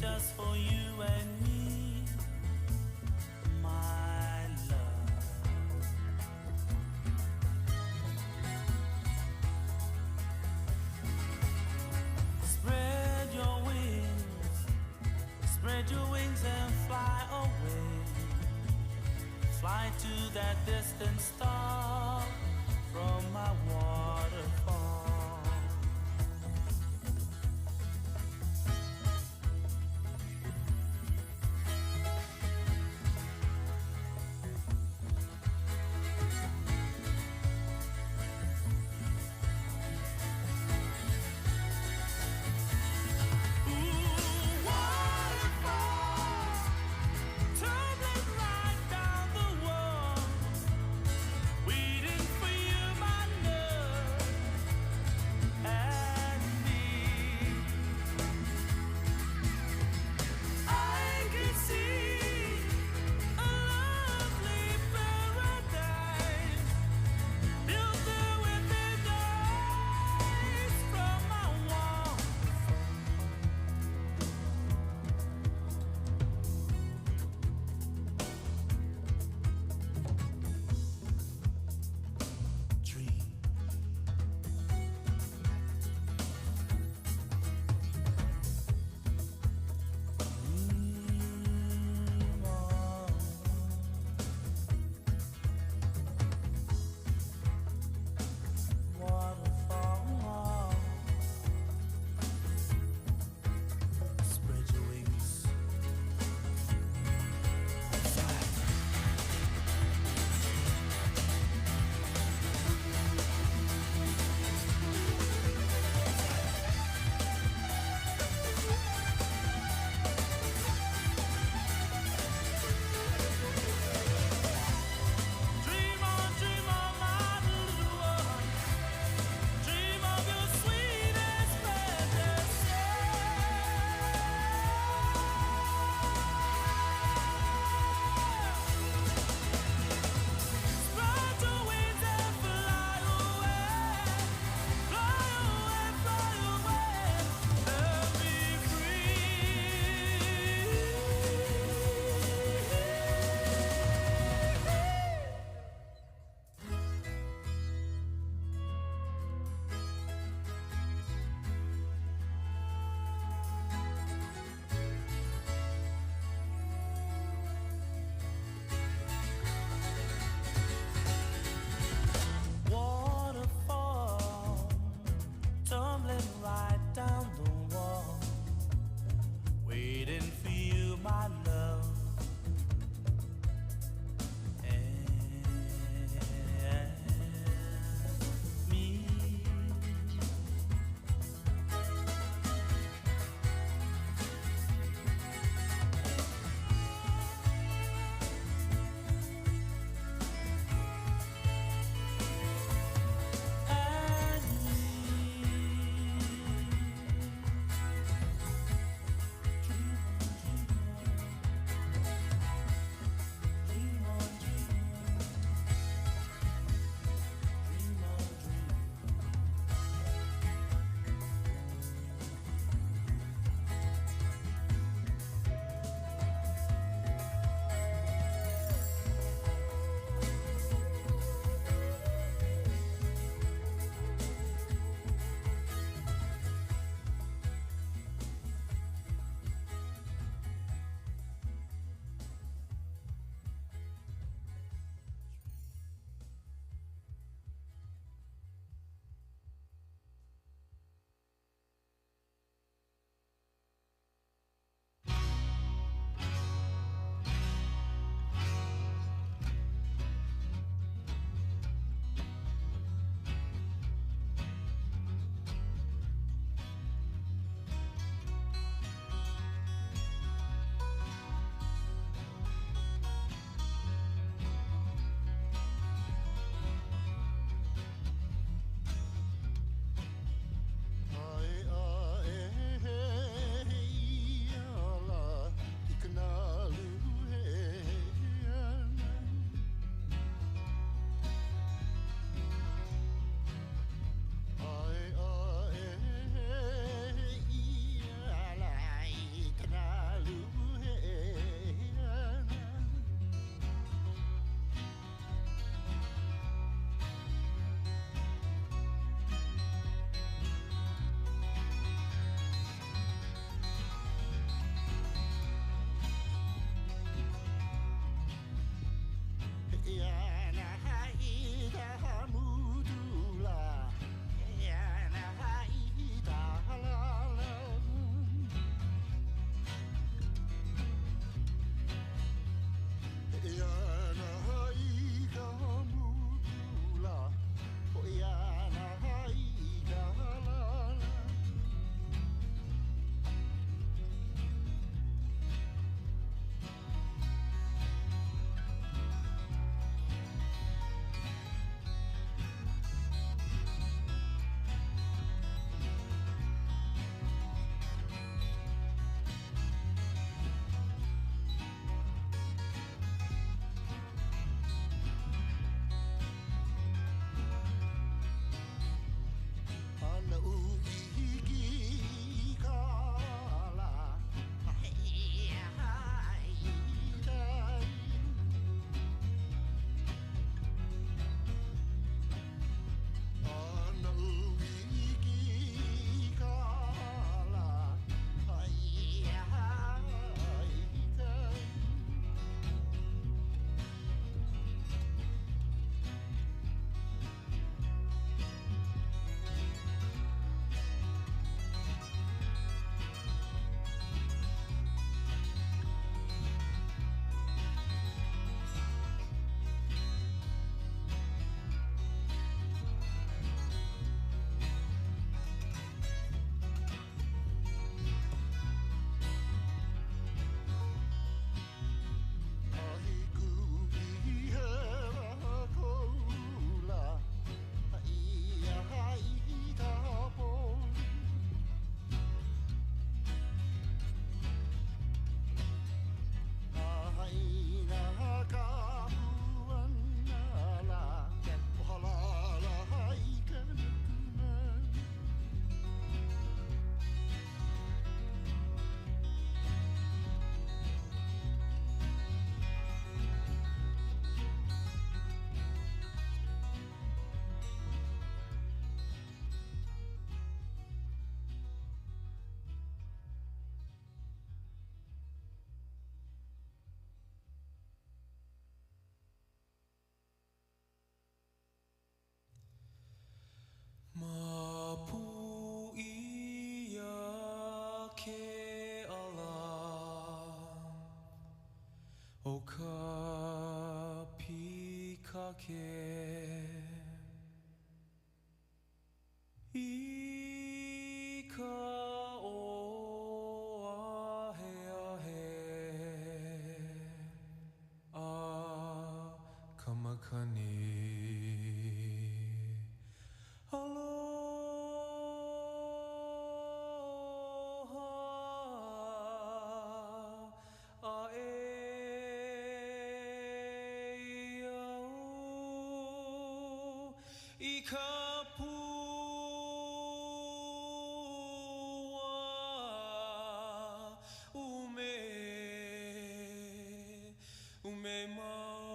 just for you and me, my love. Spread your wings and fly away. Fly to that distant star from my waterfall. Tumbling right down the wall, waiting for you, my love. Mocha pikake Ika o ahe ahe A kamakani Ikapua ume mau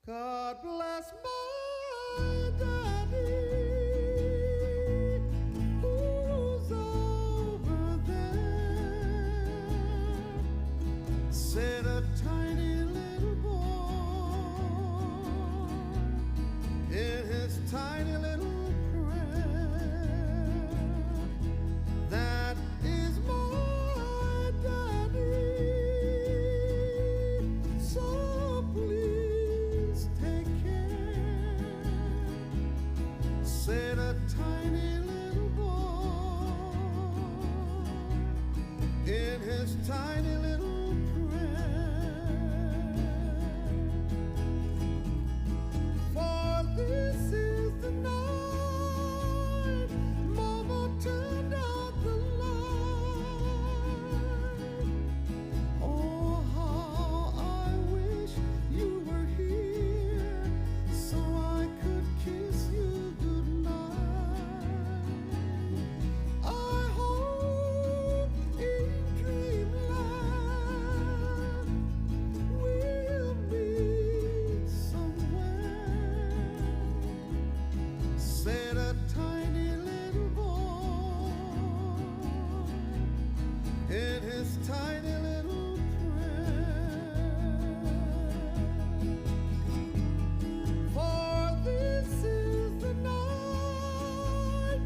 God bless my daddy, who's over there. Said a tiny little boy in his tiny little prayer. That is my daddy, so please take care. Said a tiny little boy in his tiny little prayer. For this is the night Mama turned out the light. Oh, how I wish you were here so I could kiss you goodnight. I hope in dreamland we'll meet somewhere. Said a tiny little boy in his tiny little prayer. For this is the night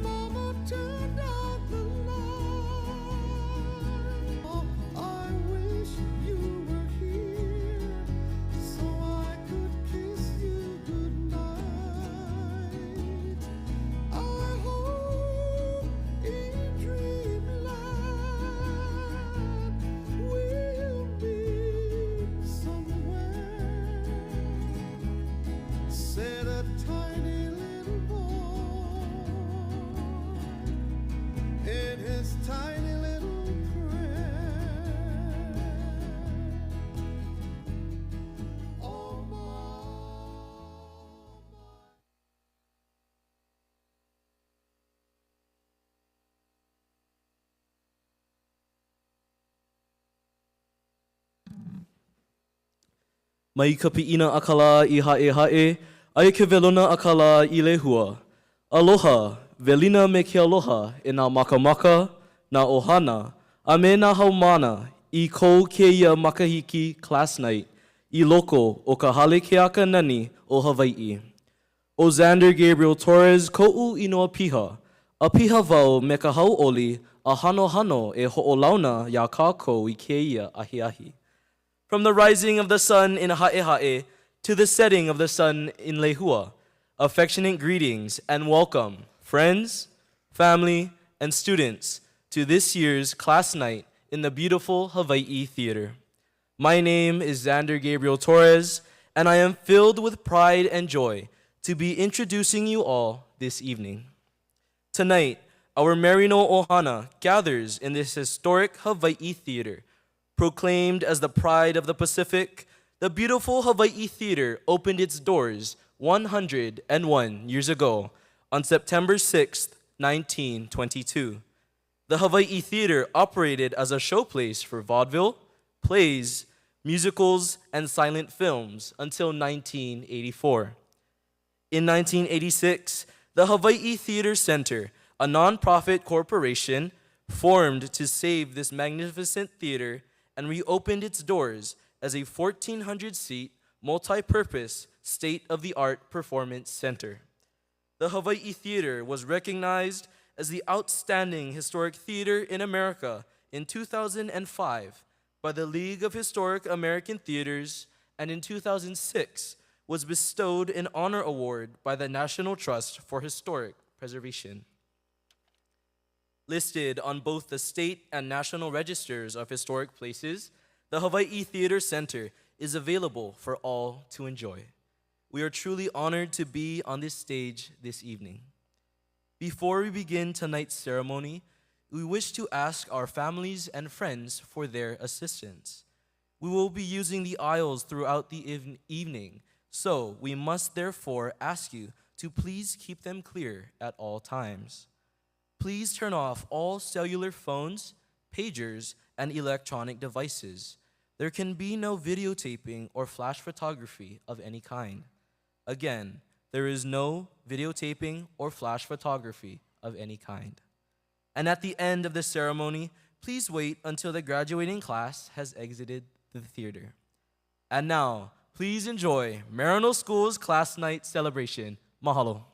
Mama turned out the light. Oh, I wish you were here so I could kiss you goodnight. I hope in dreamland we'll meet somewhere. Said a tiny little boy in his tiny little prayer. Oh, Mai ka piina akala I hae, ai ke velona akala I lehua. Aloha, velina me ke aloha I nā makamaka, nā ohana, a me nā haumana I kou keia makahiki class night I loko o ka hale keaka nani o Hawaii. O Xander Gabriel Torres ko'u inoa piha, a piha wau me ka hauoli a hano e ho'olauna ya kākou I keia ahi. From the rising of the sun in Ha'ehae to the setting of the sun in Lehua, affectionate greetings and welcome, friends, family, and students, to this year's class night in the beautiful Hawaii Theater. My name is Xander Gabriel Torres, and I am filled with pride and joy to be introducing you all this evening. Tonight, our Maryknoll Ohana gathers in this historic Hawaii Theater. Proclaimed as the pride of the Pacific, the beautiful Hawaii Theater opened its doors 101 years ago on September 6, 1922. The Hawaii Theater operated as a showplace for vaudeville, plays, musicals, and silent films until 1984. In 1986, the Hawaii Theater Center, a nonprofit corporation, formed to save this magnificent theater and reopened its doors as a 1,400-seat, multi-purpose, state-of-the-art performance center. The Hawaii Theater was recognized as the outstanding historic theater in America in 2005 by the League of Historic American Theaters, and in 2006 was bestowed an honor award by the National Trust for Historic Preservation. Listed on both the state and national registers of historic places, the Hawaii Theater Center is available for all to enjoy. We are truly honored to be on this stage this evening. Before we begin tonight's ceremony, we wish to ask our families and friends for their assistance. We will be using the aisles throughout the evening, so we must therefore ask you to please keep them clear at all times. Please turn off all cellular phones, pagers, and electronic devices. There can be no videotaping or flash photography of any kind. Again, there is no videotaping or flash photography of any kind. And at the end of the ceremony, please wait until the graduating class has exited the theater. And now, please enjoy Maryknoll School's class night celebration. Mahalo.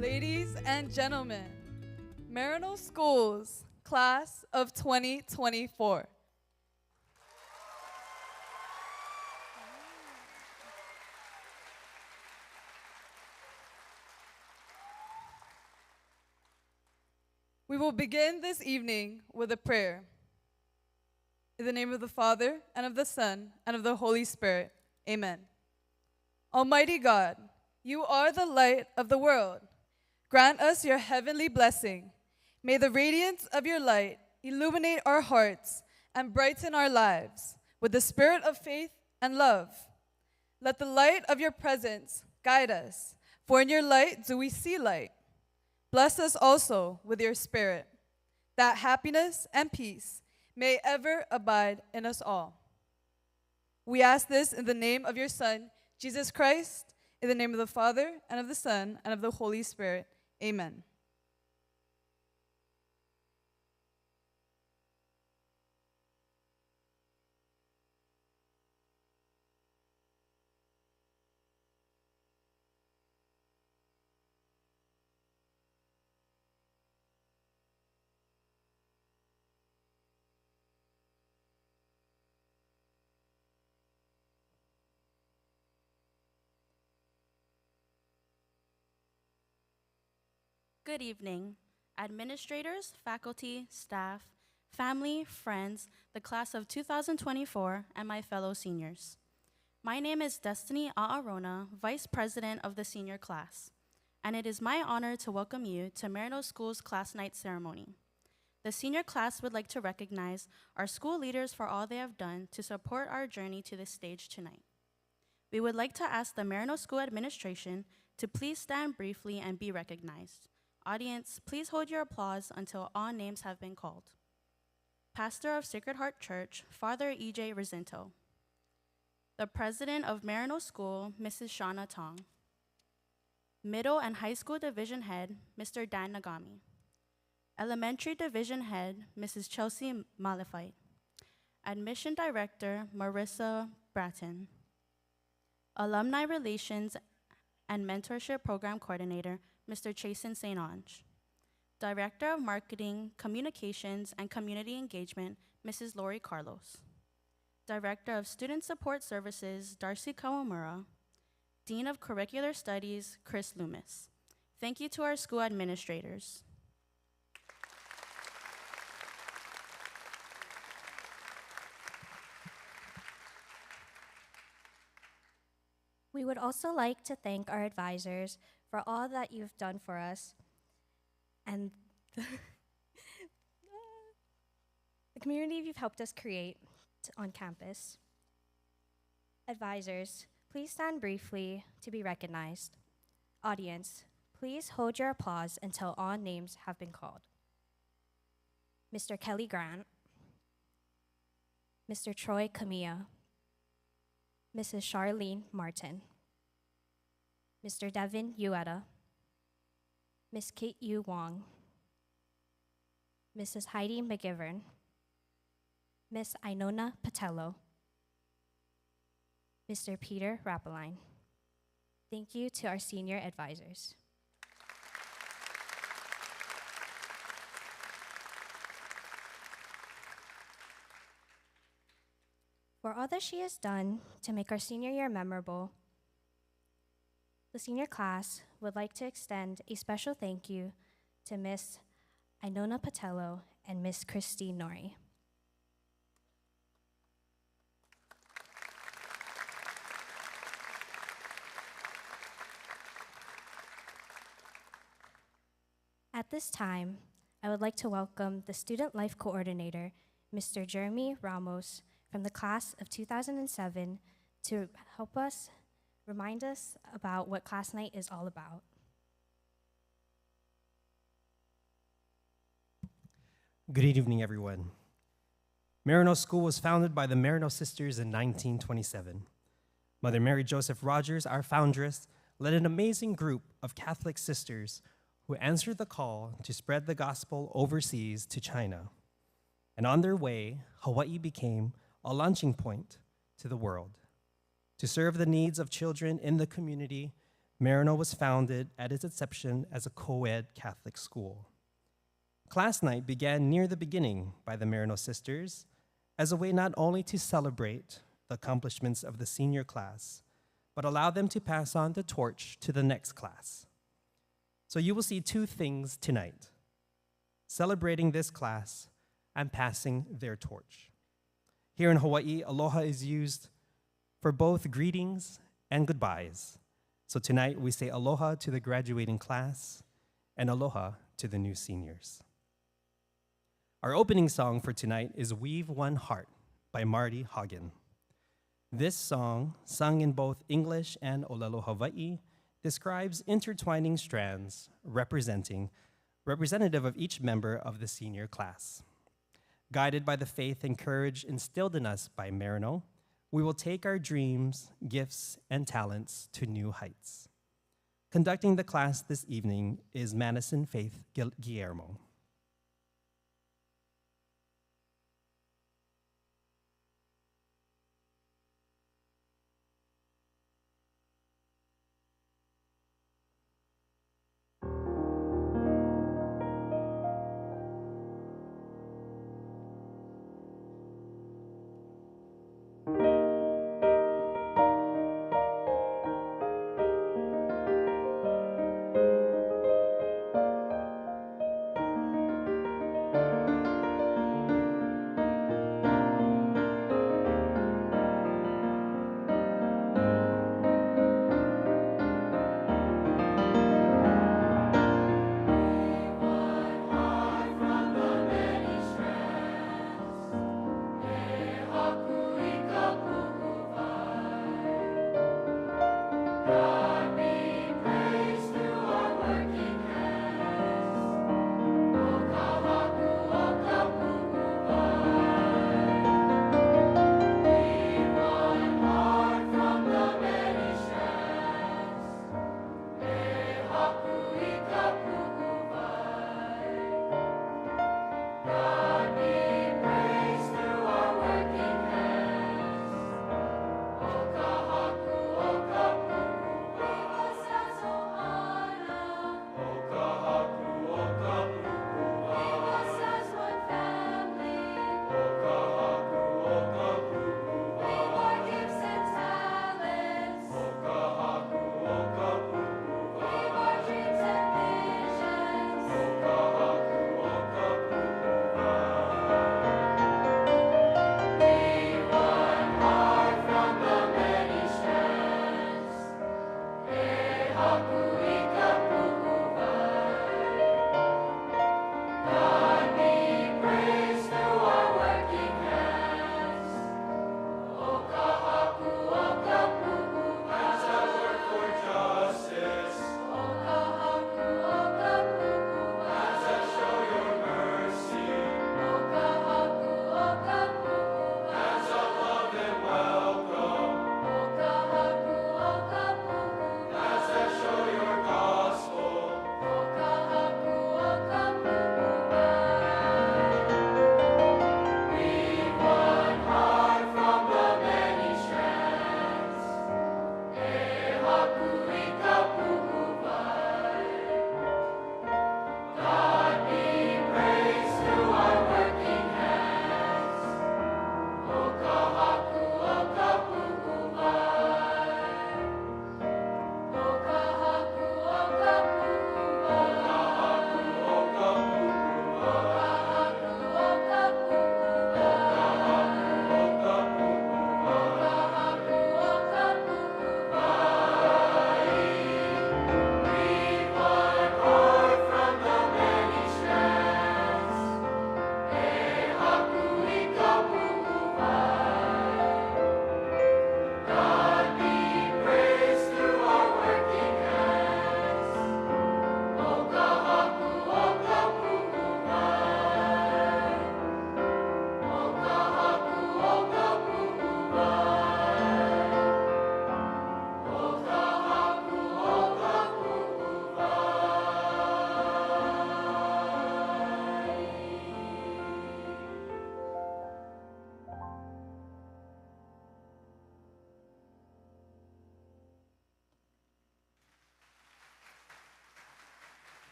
Ladies and gentlemen, Maryknoll Schools, class of 2024. We will begin this evening with a prayer. In the name of the Father, and of the Son, and of the Holy Spirit. Amen. Almighty God, you are the light of the world. Grant us your heavenly blessing. May the radiance of your light illuminate our hearts and brighten our lives with the spirit of faith and love. Let the light of your presence guide us, for in your light do we see light. Bless us also with your spirit, that happiness and peace may ever abide in us all. We ask this in the name of your Son, Jesus Christ, in the name of the Father, and of the Son, and of the Holy Spirit. Amen. Good evening, administrators, faculty, staff, family, friends, the class of 2024, and my fellow seniors. My name is Destiny A'arona, Vice President of the senior class, and it is my honor to welcome you to Maryknoll School's class night ceremony. The senior class would like to recognize our school leaders for all they have done to support our journey to this stage tonight. We would like to ask the Maryknoll School administration to please stand briefly and be recognized. Audience, please hold your applause until all names have been called. Pastor of Sacred Heart Church, Father E.J. Rezinto. The President of Maryknoll School, Mrs. Shauna Tong. Middle and High School Division Head, Mr. Dan Nagami. Elementary Division Head, Mrs. Chelsea Malafite. Admission Director, Marissa Bratton. Alumni Relations and Mentorship Program Coordinator, Mr. Chasen St. Ange. Director of Marketing, Communications, and Community Engagement, Mrs. Lori Carlos. Director of Student Support Services, Darcy Kawamura. Dean of Curricular Studies, Chris Loomis. Thank you to our school administrators. We would also like to thank our advisors for all that you've done for us and the community you've helped us create on campus. Advisors, please stand briefly to be recognized. Audience, please hold your applause until all names have been called. Mr. Kelly Grant, Mr. Troy Camilla, Mrs. Charlene Martin, Mr. Devin Ueda, Ms. Kate Yu Wong, Mrs. Heidi McGivern, Ms. Inona Patello, Mr. Peter Rappeline. Thank you to our senior advisors. For all that she has done to make our senior year memorable, the senior class would like to extend a special thank you to Ms. Inona Patello and Ms. Christy Nori. At this time, I would like to welcome the Student Life Coordinator, Mr. Jeremy Ramos, from the class of 2007 to help us remind us about what class night is all about. Good evening, everyone. Maryknoll School was founded by the Maryknoll sisters in 1927. Mother Mary Joseph Rogers, our foundress, led an amazing group of Catholic sisters who answered the call to spread the gospel overseas to China. And on their way, Hawaii became a launching point to the world. To serve the needs of children in the community, Maryknoll was founded at its inception as a co-ed Catholic school. Class night began near the beginning by the Maryknoll sisters as a way not only to celebrate the accomplishments of the senior class, but allow them to pass on the torch to the next class. So you will see two things tonight: celebrating this class and passing their torch. Here in Hawaii, aloha is used for both greetings and goodbyes. So tonight we say aloha to the graduating class and aloha to the new seniors. Our opening song for tonight is Weave One Heart by Marty Hagen. This song, sung in both English and Olelo Hawaii, describes intertwining strands representative of each member of the senior class. Guided by the faith and courage instilled in us by Maryknoll, we will take our dreams, gifts, and talents to new heights. Conducting the class this evening is Madison Faith Guillermo.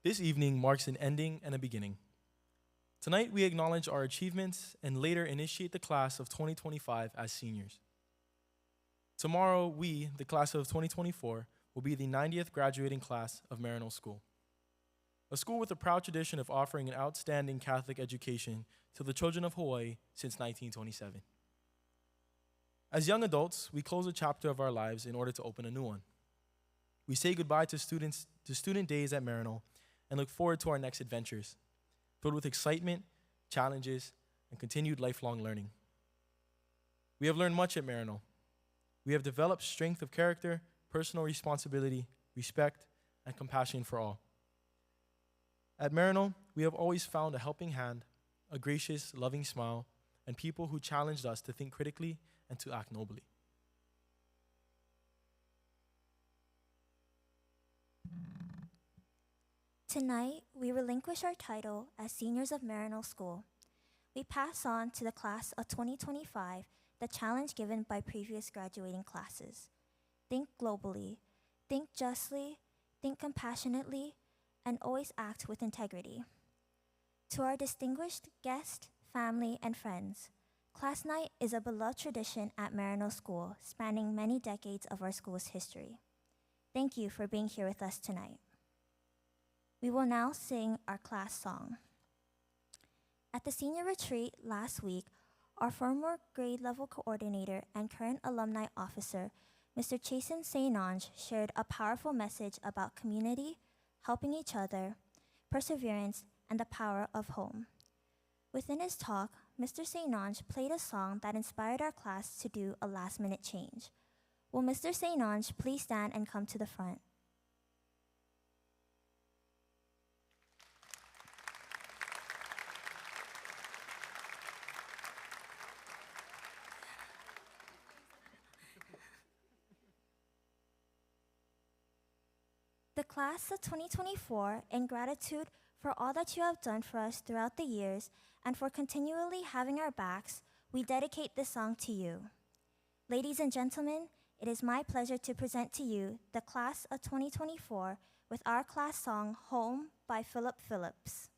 This evening marks an ending and a beginning. Tonight, we acknowledge our achievements and later initiate the class of 2025 as seniors. Tomorrow, we, the class of 2024, will be the 90th graduating class of Maryknoll School, a school with a proud tradition of offering an outstanding Catholic education to the children of Hawaii since 1927. As young adults, we close a chapter of our lives in order to open a new one. We say goodbye to student days at Maryknoll and look forward to our next adventures, filled with excitement, challenges, and continued lifelong learning. We have learned much at Maryknoll. We have developed strength of character, personal responsibility, respect, and compassion for all. At Maryknoll, we have always found a helping hand, a gracious, loving smile, and people who challenged us to think critically and to act nobly. Tonight, we relinquish our title as seniors of Maryknoll School. We pass on to the class of 2025 the challenge given by previous graduating classes. Think globally, think justly, think compassionately, and always act with integrity. To our distinguished guests, family, and friends, class night is a beloved tradition at Maryknoll School, spanning many decades of our school's history. Thank you for being here with us tonight. We will now sing our class song. At the senior retreat last week, our former grade level coordinator and current alumni officer, Mr. Chasen Sainange, shared a powerful message about community, helping each other, perseverance, and the power of home. Within his talk, Mr. Sainange played a song that inspired our class to do a last-minute change. Will Mr. Sainange please stand and come to the front? The class of 2024, in gratitude for all that you have done for us throughout the years and for continually having our backs, we dedicate this song to you. Ladies and gentlemen, it is my pleasure to present to you the class of 2024 with our class song, Home by Philip Phillips.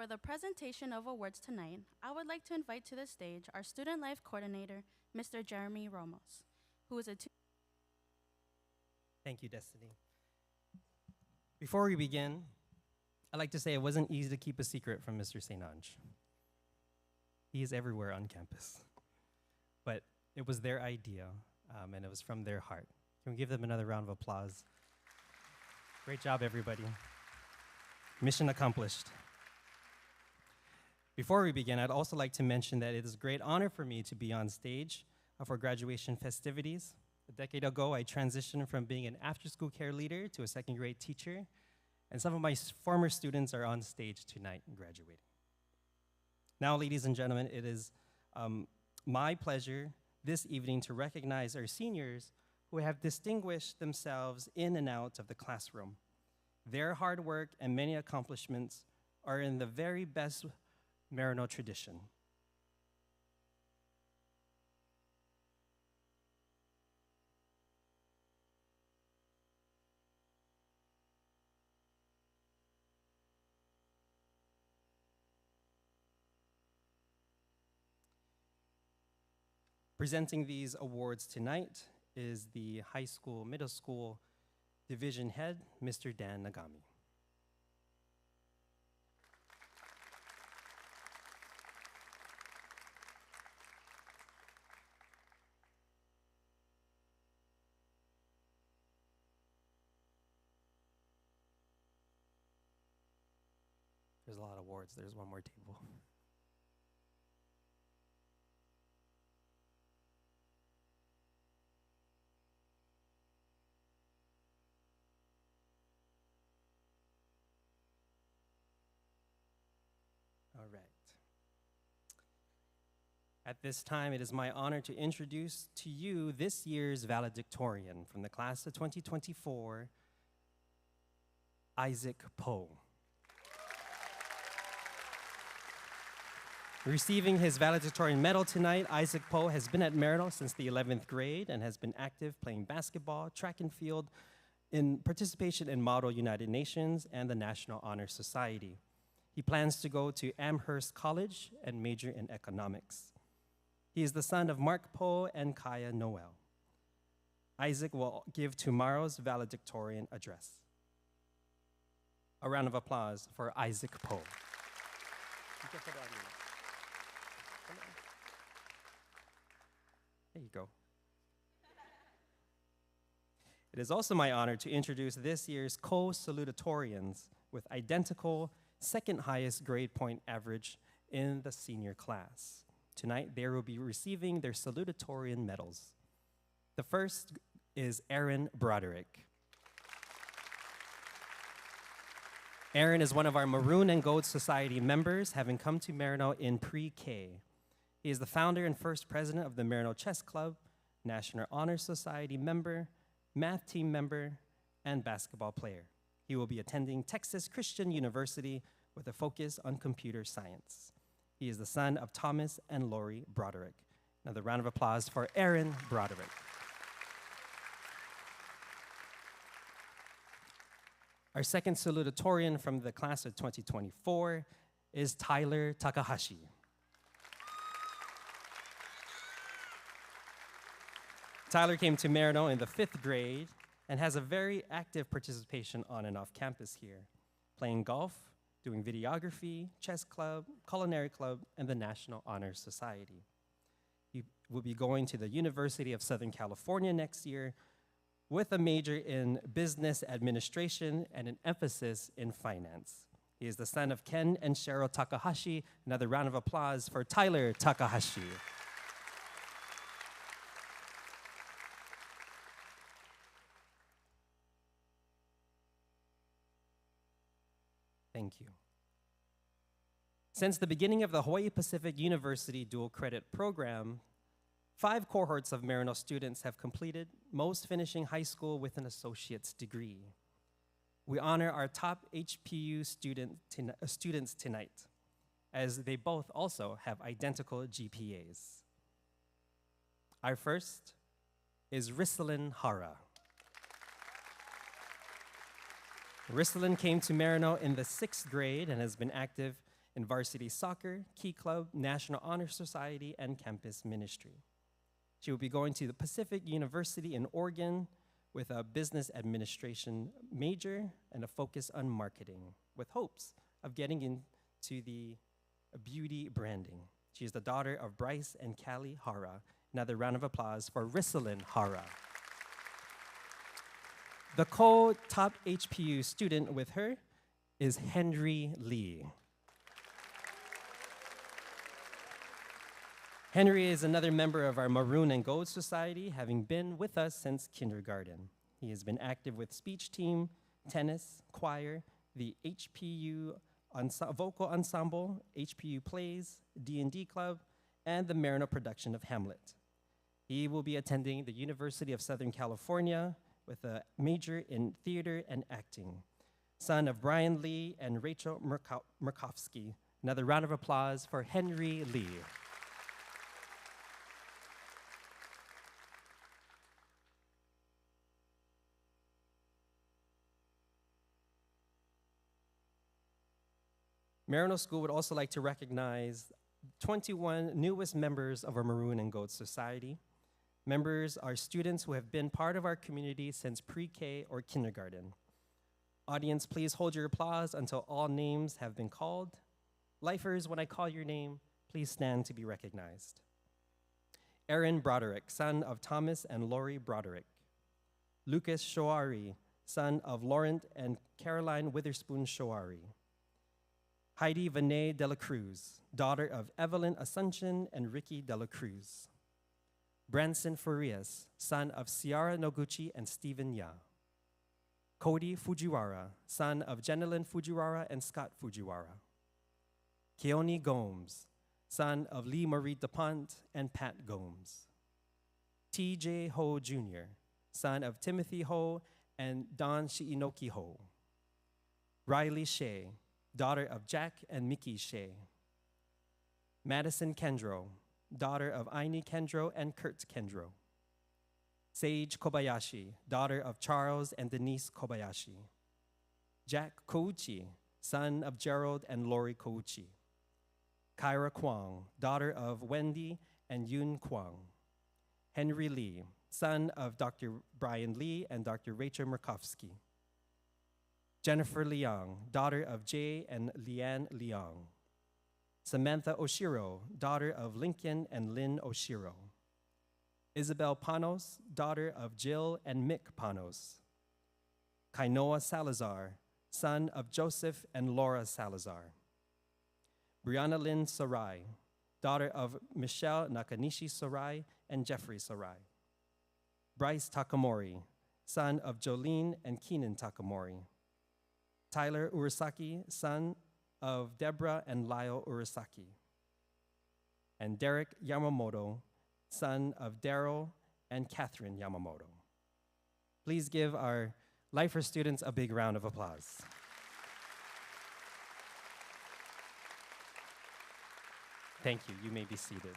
For the presentation of awards tonight, I would like to invite to the stage our Student Life Coordinator, Mr. Jeremy Ramos, who is a Thank you, Destiny. Before we begin, I'd like to say it wasn't easy to keep a secret from Mr. St. Ange. He is everywhere on campus. But it was their idea, and it was from their heart. Can we give them another round of applause? Great job, everybody. Mission accomplished. Before we begin, I'd also like to mention that it is a great honor for me to be on stage for graduation festivities. A decade ago, I transitioned from being an after-school care leader to a second-grade teacher, and some of my former students are on stage tonight and graduating. Now, ladies and gentlemen, it is my pleasure this evening to recognize our seniors who have distinguished themselves in and out of the classroom. Their hard work and many accomplishments are in the very best Maryknoll tradition. Presenting these awards tonight is the high school, middle school division head, Mr. Dan Nagami. There's a lot of awards. There's one more table. All right. At this time, it is my honor to introduce to you this year's valedictorian from the class of 2024, Isaac Poe. Receiving his valedictorian medal tonight, Isaac Poe has been at Maryknoll since the 11th grade and has been active playing basketball, track and field, in participation in Model United Nations and the National Honor Society. He plans to go to Amherst College and major in economics. He is the son of Mark Poe and Kaya Noel. Isaac will give tomorrow's valedictorian address. A round of applause for Isaac Poe. There you go. It is also my honor to introduce this year's co-salutatorians with identical second highest grade point average in the senior class. Tonight, they will be receiving their salutatorian medals. The first is Aaron Broderick. Aaron is one of our Maroon and Gold Society members, having come to Maryknoll in pre-K. He is the founder and first president of the Maryknoll Chess Club, National Honor Society member, math team member, and basketball player. He will be attending Texas Christian University with a focus on computer science. He is the son of Thomas and Lori Broderick. Another round of applause for Aaron Broderick. Our second salutatorian from the class of 2024 is Tyler Takahashi. Tyler came to Maryknoll in the 5th grade and has a very active participation on and off campus here, playing golf, doing videography, chess club, culinary club, and the National Honor Society. He will be going to the University of Southern California next year with a major in business administration and an emphasis in finance. He is the son of Ken and Cheryl Takahashi. Another round of applause for Tyler Takahashi. Thank you. Since the beginning of the Hawaii Pacific University dual credit program, 5 cohorts of Maryknoll students have completed, most finishing high school with an associate's degree. We honor our top HPU students tonight, as they both also have identical GPAs. Our first is Risalyn Hara. Risalyn came to Maryknoll in the 6th grade and has been active in varsity soccer, Key Club, National Honor Society, and campus ministry. She will be going to the Pacific University in Oregon with a business administration major and a focus on marketing, with hopes of getting into the beauty branding. She is the daughter of Bryce and Callie Hara. Another round of applause for Rissalyn Hara. The co-top HPU student with her is Henry Lee. Henry is another member of our Maroon and Gold Society, having been with us since kindergarten. He has been active with speech team, tennis, choir, the HPU vocal ensemble, HPU plays, D&D club, and the Maryknoll production of Hamlet. He will be attending the University of Southern California with a major in theater and acting. Son of Brian Lee and Rachel Murkowski. Another round of applause for Henry Lee. Maryknoll School would also like to recognize 21 newest members of our Maroon and Gold Society. Members are students who have been part of our community since pre-K or kindergarten. Audience, please hold your applause until all names have been called. Lifers, when I call your name, please stand to be recognized. Aaron Broderick, son of Thomas and Lori Broderick. Lucas Shoari, son of Laurent and Caroline Witherspoon Shoari. Heidi Vinay de la Cruz, daughter of Evelyn Asuncion and Ricky de la Cruz. Branson Farias, son of Ciara Noguchi and Stephen Ya. Cody Fujiwara, son of Jenilyn Fujiwara and Scott Fujiwara. Keone Gomes, son of Lee Marie DuPont and Pat Gomes. T.J. Ho Jr., son of Timothy Ho and Don Shiinoki Ho. Riley Shea, daughter of Jack and Mickey Shea. Madison Kendro, daughter of Aini Kendro and Kurt Kendro. Sage Kobayashi, daughter of Charles and Denise Kobayashi. Jack Kouchi, son of Gerald and Lori Kouchi. Kyra Kwong, daughter of Wendy and Yoon Kwong. Henry Lee, son of Dr. Brian Lee and Dr. Rachel Murkowski. Jennifer Leong, daughter of Jay and Leanne Leong. Samantha Oshiro, daughter of Lincoln and Lynn Oshiro. Isabel Panos, daughter of Jill and Mick Panos. Kainoa Salazar, son of Joseph and Laura Salazar. Brianna Lynn Sarai, daughter of Michelle Nakanishi Sarai and Jeffrey Sarai. Bryce Takamori, son of Jolene and Keenan Takamori. Tyler Urasaki, son of Deborah and Lyle Urasaki. And Derek Yamamoto, son of Daryl and Catherine Yamamoto. Please give our Lifer students a big round of applause. Thank you. You may be seated.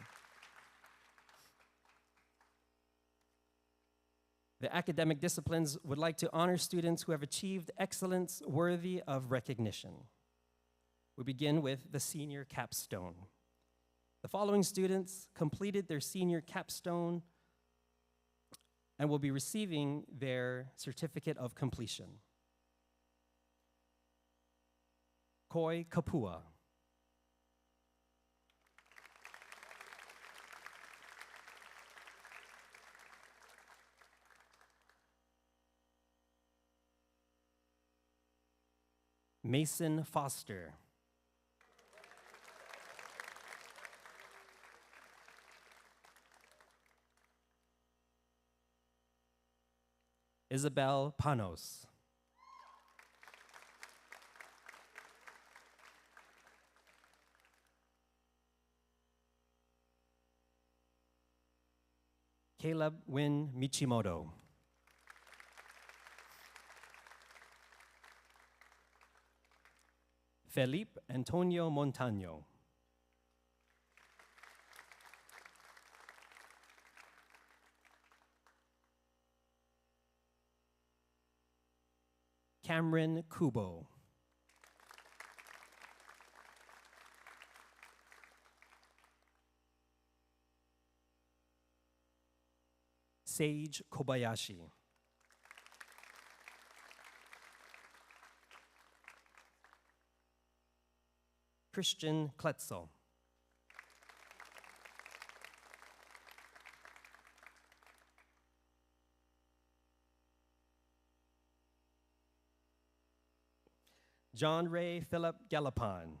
The academic disciplines would like to honor students who have achieved excellence worthy of recognition. We begin with the senior capstone. The following students completed their senior capstone and will be receiving their certificate of completion. Koi Kapua. Mason Foster. Isabel Panos. Caleb Win Michimoto. Felipe Antonio Montano. Cameron Kubo. Sage Kobayashi. Christian Kletzel. John Ray Philip Gallopon.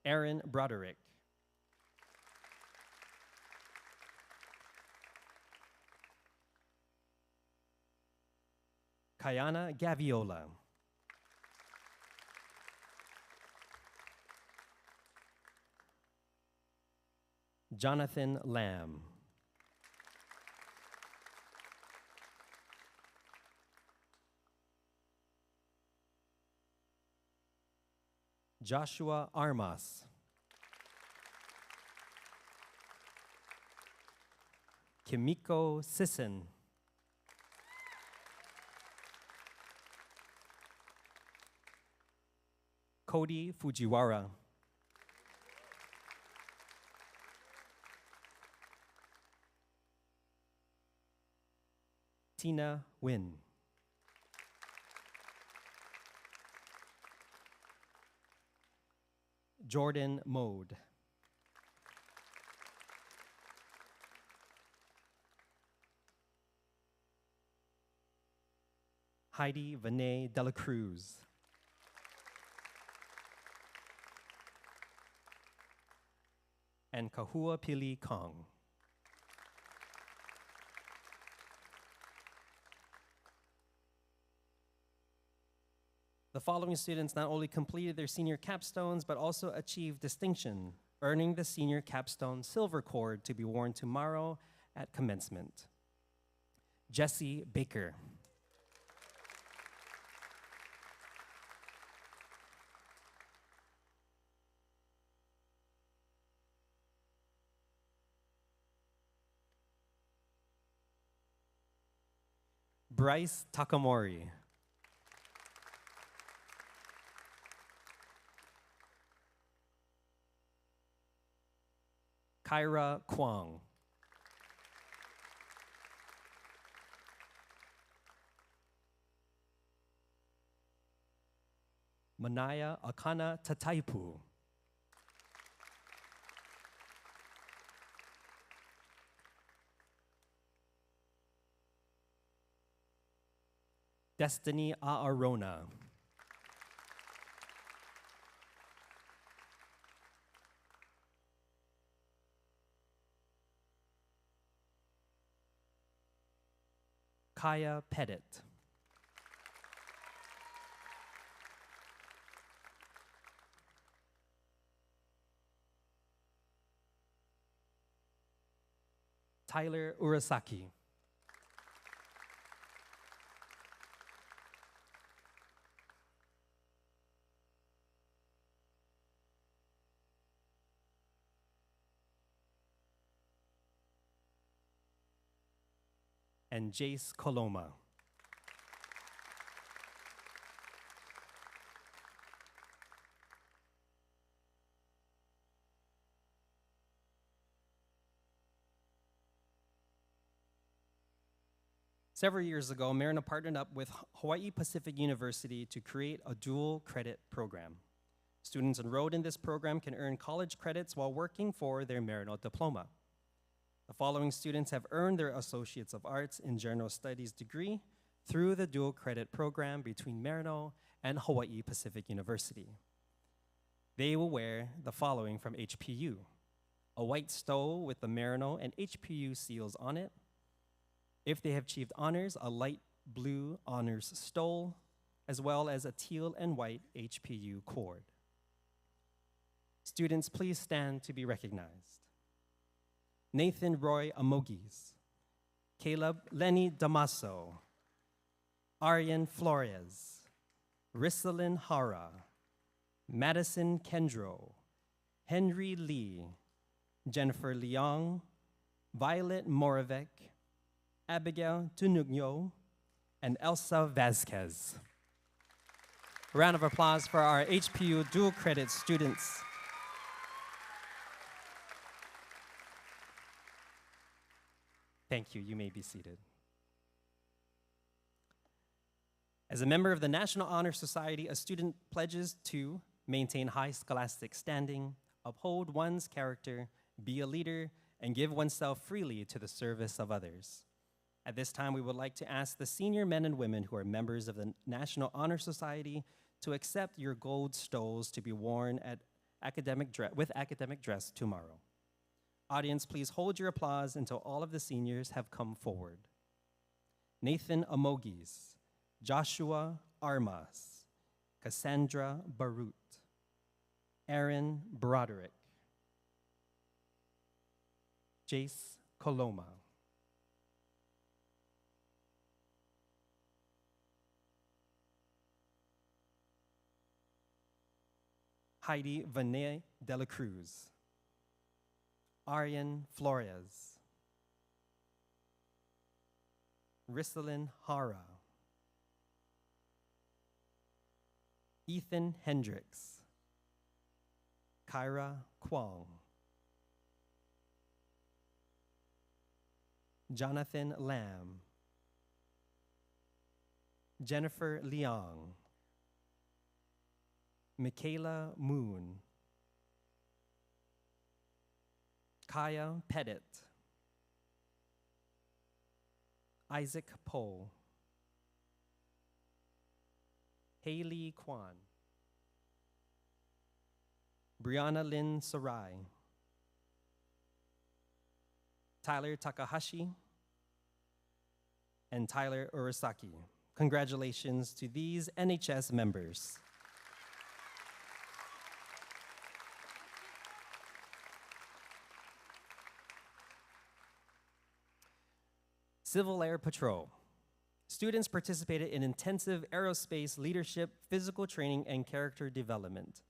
Aaron Broderick. Kayana Gaviola. Jonathan Lamb. Joshua Armas. Kimiko Sisson. Cody Fujiwara. Tina Wynn. Jordan Mode. Heidi Vinay Dela Cruz. And Kahua Pili Kong. The following students not only completed their senior capstones, but also achieved distinction, earning the senior capstone silver cord to be worn tomorrow at commencement. Jesse Baker. Bryce Takamori. Kyra Kwong. Manaya Akana Tataipu. Destiny Aarona. Kaya Pettit. Tyler Urasaki. And Jace Coloma. Several years ago, Maryknoll partnered up with Hawaii Pacific University to create a dual credit program. Students enrolled in this program can earn college credits while working for their Maryknoll diploma. The following students have earned their Associates of Arts in General Studies degree through the dual credit program between Maryknoll and Hawaii Pacific University. They will wear the following from HPU: a white stole with the Maryknoll and HPU seals on it. If they have achieved honors, a light blue honors stole, as well as a teal and white HPU cord. Students, please stand to be recognized. Nathan Roy Amogis, Caleb Lenny Damaso, Aryan Flores, Rissalyn Hara, Madison Kendro, Henry Lee, Jennifer Leong, Violet Moravec, Abigail Tunugno, and Elsa Vasquez. A round of applause for our HPU dual credit students. Thank you. You may be seated. As a member of the National Honor Society, a student pledges to maintain high scholastic standing, uphold one's character, be a leader, and give oneself freely to the service of others. At this time, we would like to ask the senior men and women who are members of the National Honor Society to accept your gold stoles to be worn with academic dress tomorrow. Audience, please hold your applause until all of the seniors have come forward. Nathan Amogis, Joshua Armas, Cassandra Barut, Aaron Broderick, Jace Coloma, Heidi Vanet de la Cruz, Aryan Flores, Risalyn Hara, Ethan Hendricks, Kyra Kwong, Jonathan Lamb, Jennifer Leong, Michaela Moon, Kaya Pettit, Isaac Poe, Haley Kwan, Brianna Lynn Sarai, Tyler Takahashi, and Tyler Urasaki. Congratulations to these NHS members. Civil Air Patrol. Students participated in intensive aerospace leadership, physical training, and character development.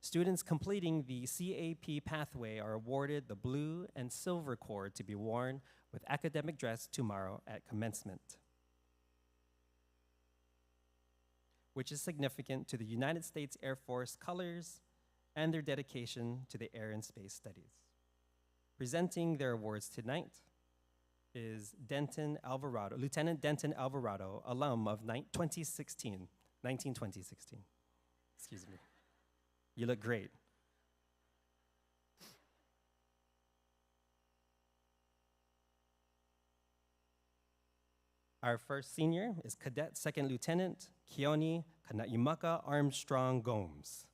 Students completing the CAP pathway are awarded the blue and silver cord to be worn with academic dress tomorrow at commencement, which is significant to the United States Air Force colors and their dedication to the air and space studies. Presenting their awards tonight is Lieutenant Denton Alvarado, alum of 192016. Excuse me. You look great. Our first senior is Cadet Second Lieutenant Keone Kanaimaka Armstrong Gomes.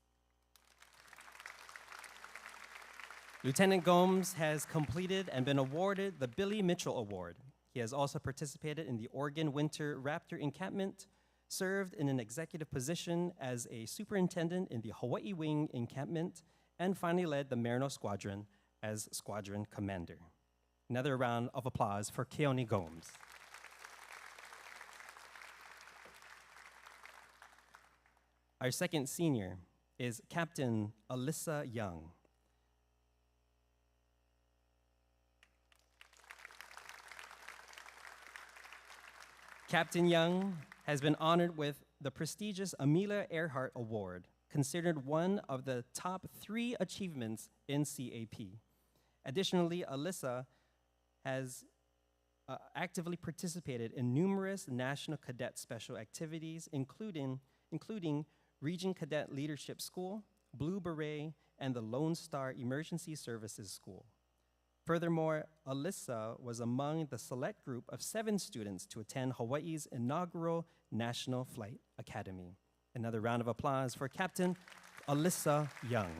Lieutenant Gomes has completed and been awarded the Billy Mitchell Award. He has also participated in the Oregon Winter Raptor Encampment, served in an executive position as a superintendent in the Hawaii Wing Encampment, and finally led the Maryknoll Squadron as squadron commander. Another round of applause for Keone Gomes. Our second senior is Captain Alyssa Young. Captain Young has been honored with the prestigious Amelia Earhart Award, considered one of the top 3 achievements in CAP. Additionally, Alyssa has actively participated in numerous National Cadet Special activities, including Region Cadet Leadership School, Blue Beret, and the Lone Star Emergency Services School. Furthermore, Alyssa was among the select group of 7 students to attend Hawaii's inaugural National Flight Academy. Another round of applause for Captain Alyssa Young.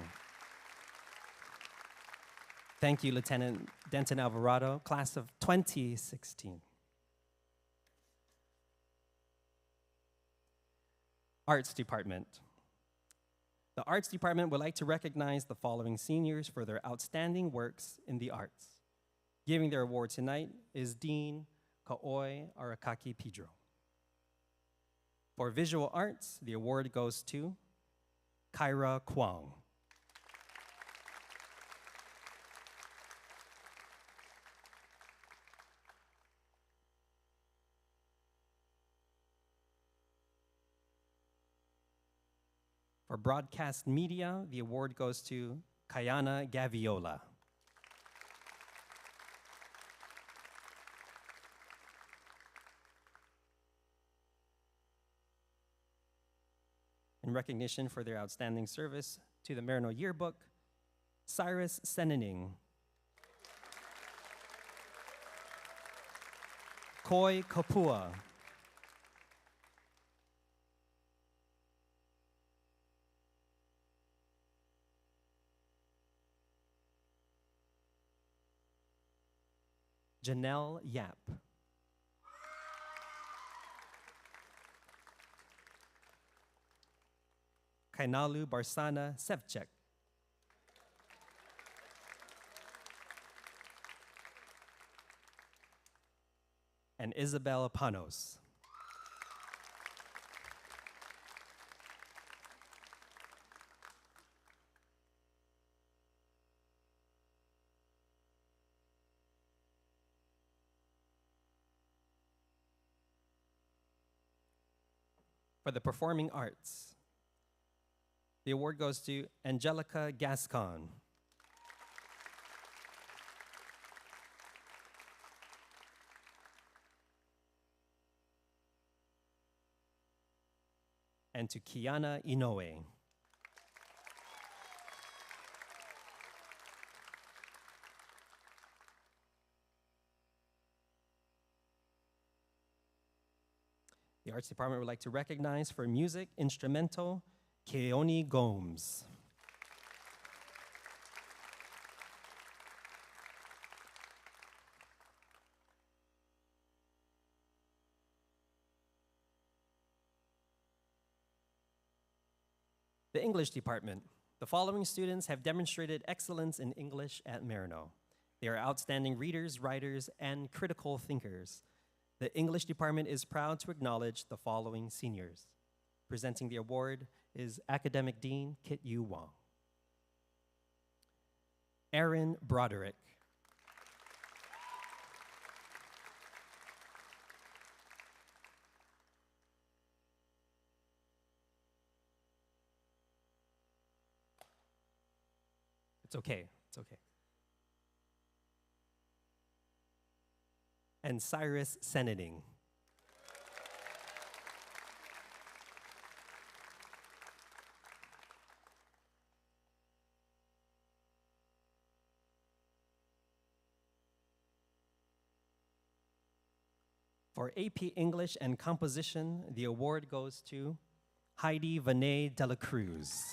Thank you, Lieutenant Denton Alvarado, class of 2016. Arts Department. The Arts Department would like to recognize the following seniors for their outstanding works in the arts. Giving their award tonight is Dean Kaoi Arakaki Pedro. For visual arts, the award goes to Kyra Kwong. For broadcast media, the award goes to Kayana Gaviola. In recognition for their outstanding service to the Maryknoll Yearbook, Cyrus Senening. Koi Kapua. Janelle Yap. Kainalu Barsana Sevcek. And Isabel Panos. For the performing arts, the award goes to Angelica Gascon. And to Kiana Inoue. The Arts Department would like to recognize for music instrumental Keoni Gomes. The English Department. The following students have demonstrated excellence in English at Maryknoll. They are outstanding readers, writers, and critical thinkers. The English Department is proud to acknowledge the following seniors. Presenting the award is Academic Dean Kit Yu Wong. Aaron Broderick. It's okay, it's okay. And Cyrus Senening. For AP English and Composition, the award goes to Heidi Vanay de la Cruz.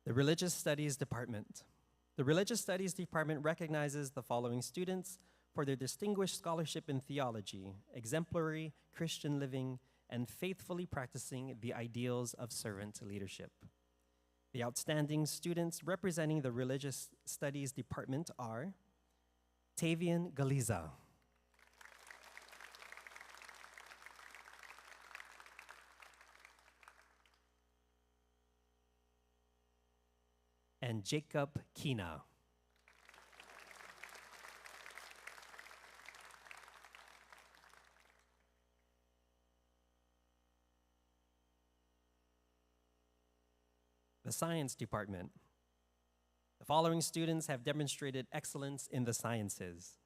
The Religious Studies Department. The Religious Studies Department recognizes the following students for their distinguished scholarship in theology, exemplary Christian living, and faithfully practicing the ideals of servant leadership. The outstanding students representing the Religious Studies Department are Tavian Galiza, and Jacob Kina. The Science Department. The following students have demonstrated excellence in the sciences.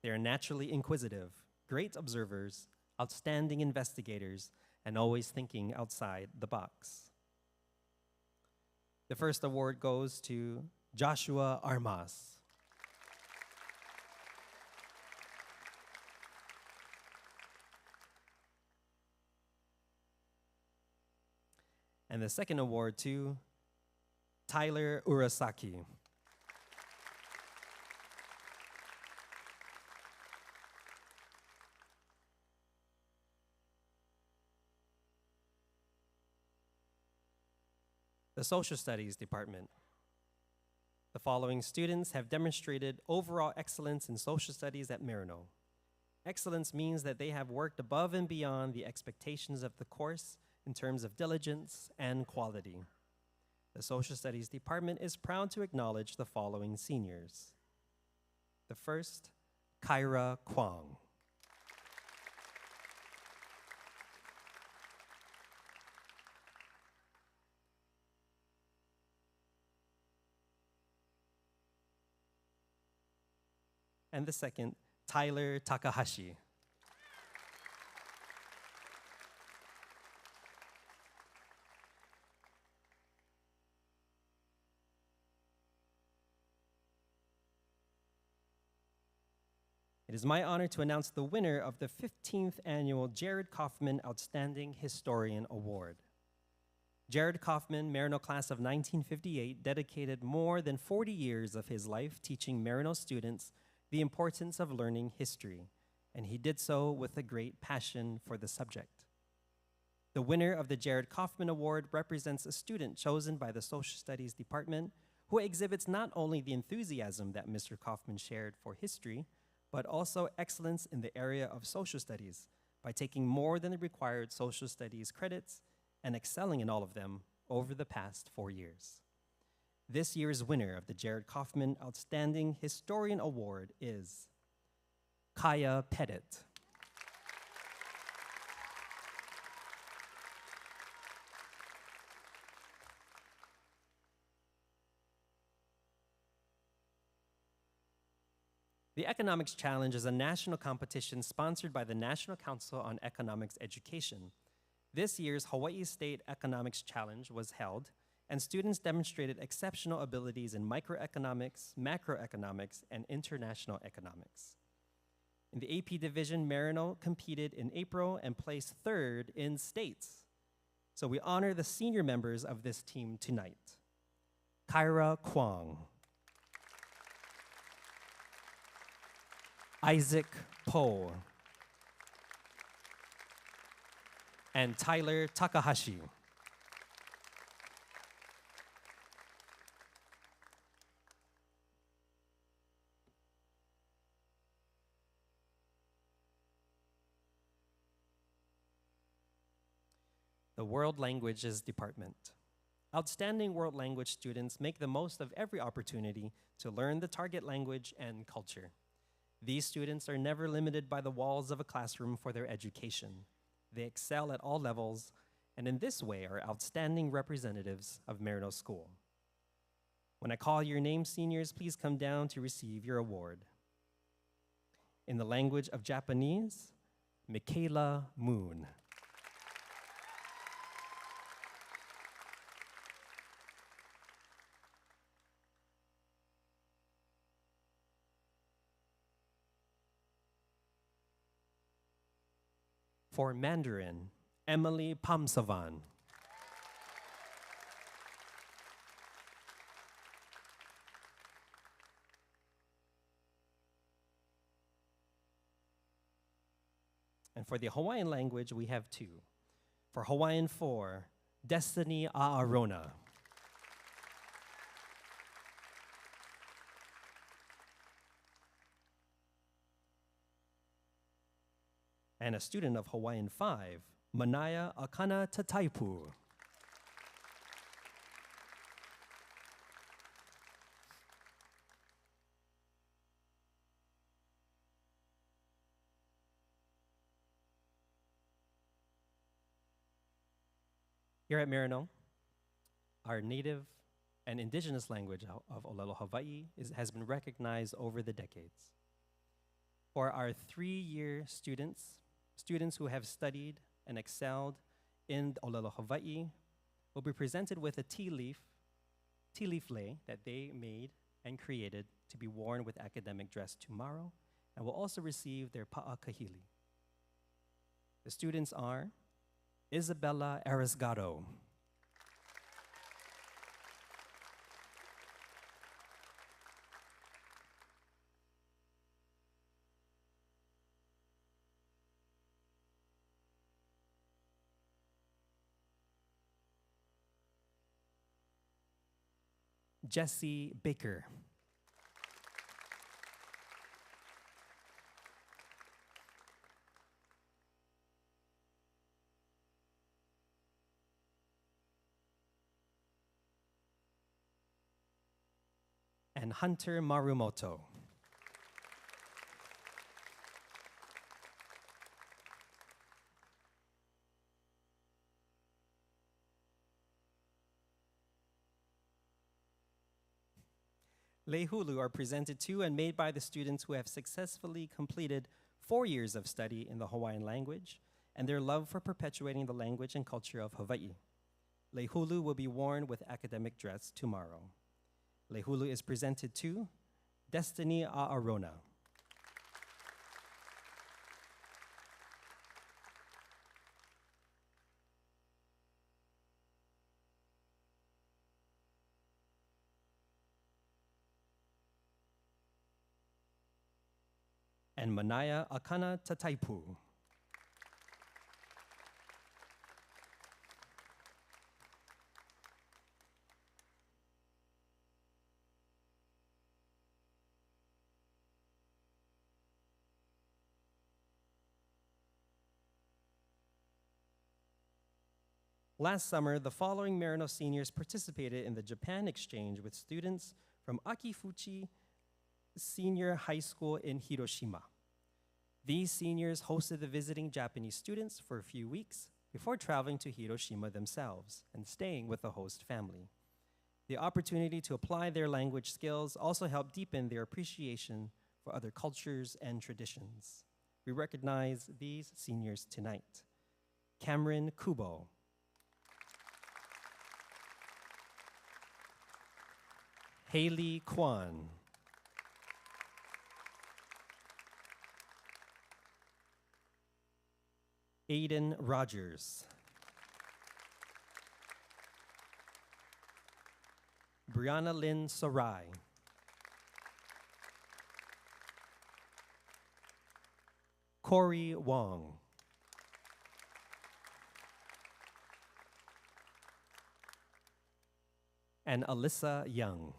They are naturally inquisitive, great observers, outstanding investigators, and always thinking outside the box. The first award goes to Joshua Armas. And the second award to Tyler Urasaki. The Social Studies Department. The following students have demonstrated overall excellence in social studies at Maryknoll. Excellence means that they have worked above and beyond the expectations of the course in terms of diligence and quality. The Social Studies Department is proud to acknowledge the following seniors. The first, Kyra Kwong. And the second, Tyler Takahashi. It is my honor to announce the winner of the 15th annual Jared Kaufman Outstanding Historian Award. Jared Kaufman, Maryknoll class of 1958, dedicated more than 40 years of his life teaching Maryknoll students the importance of learning history, and he did so with a great passion for the subject. The winner of the Jared Kaufman Award represents a student chosen by the Social Studies Department who exhibits not only the enthusiasm that Mr. Kaufman shared for history, but also excellence in the area of social studies by taking more than the required social studies credits and excelling in all of them over the past 4 years. This year's winner of the Jared Kaufman Outstanding Historian Award is Kaya Pettit. The Economics Challenge is a national competition sponsored by the National Council on Economics Education. This year's Hawaii State Economics Challenge was held, and students demonstrated exceptional abilities in microeconomics, macroeconomics, and international economics. In the AP division, Maryknoll competed in April and placed third in states. So we honor the senior members of this team tonight. Kyra Kwong, Isaac Poe, and Tyler Takahashi. The World Languages Department. Outstanding world language students make the most of every opportunity to learn the target language and culture. These students are never limited by the walls of a classroom for their education. They excel at all levels, and in this way are outstanding representatives of Maryknoll School. When I call your name, seniors, please come down to receive your award. In the language of Japanese, Michaela Moon. For Mandarin, Emily Pamsavan. And for the Hawaiian language, we have two. For Hawaiian 4, Destiny A'arona. And a student of Hawaiian 5, Manaya Akana Tataipu. Here at Maryknoll, our native and indigenous language of Olelo Hawaii has been recognized over the decades. For our 3-year students who have studied and excelled in Olelo Hawaii will be presented with a tea leaf lei that they made and created to be worn with academic dress tomorrow, and will also receive their pa'akahili. The students are Isabella Arisgado, Jesse Baker, and Hunter Marumoto. Lehulu are presented to and made by the students who have successfully completed 4 years of study in the Hawaiian language and their love for perpetuating the language and culture of Hawaii. Lehulu will be worn with academic dress tomorrow. Lehulu is presented to Destiny A'arona. And Manaya Akana Tataipu. Last summer, the following Maryknoll seniors participated in the Japan exchange with students from Akifuchi Senior High School in Hiroshima. These seniors hosted the visiting Japanese students for a few weeks before traveling to Hiroshima themselves and staying with the host family. The opportunity to apply their language skills also helped deepen their appreciation for other cultures and traditions. We recognize these seniors tonight. Cameron Kubo. Haley Kwan. Aiden Rogers. Brianna Lynn Sarai. Corey Wong. And Alyssa Young.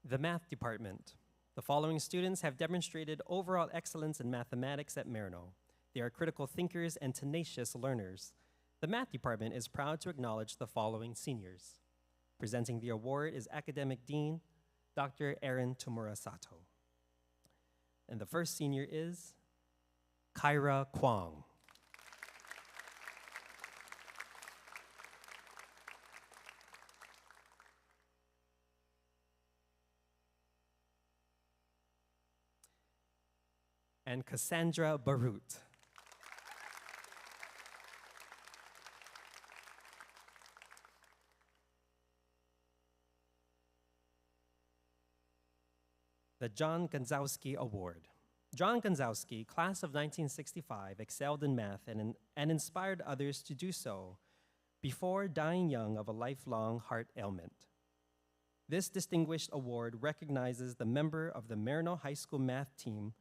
The math department. The following students have demonstrated overall excellence in mathematics at Maryknoll. They are critical thinkers and tenacious learners. The math department is proud to acknowledge the following seniors. Presenting the award is Academic Dean, Dr. Aaron Tomura Sato. And the first senior is Kyra Kwong. And Cassandra Barut. The John Gonzowski Award. John Gonzowski, class of 1965, excelled in math and inspired others to do so before dying young of a lifelong heart ailment. This distinguished award recognizes the member of the Maryknoll High School math team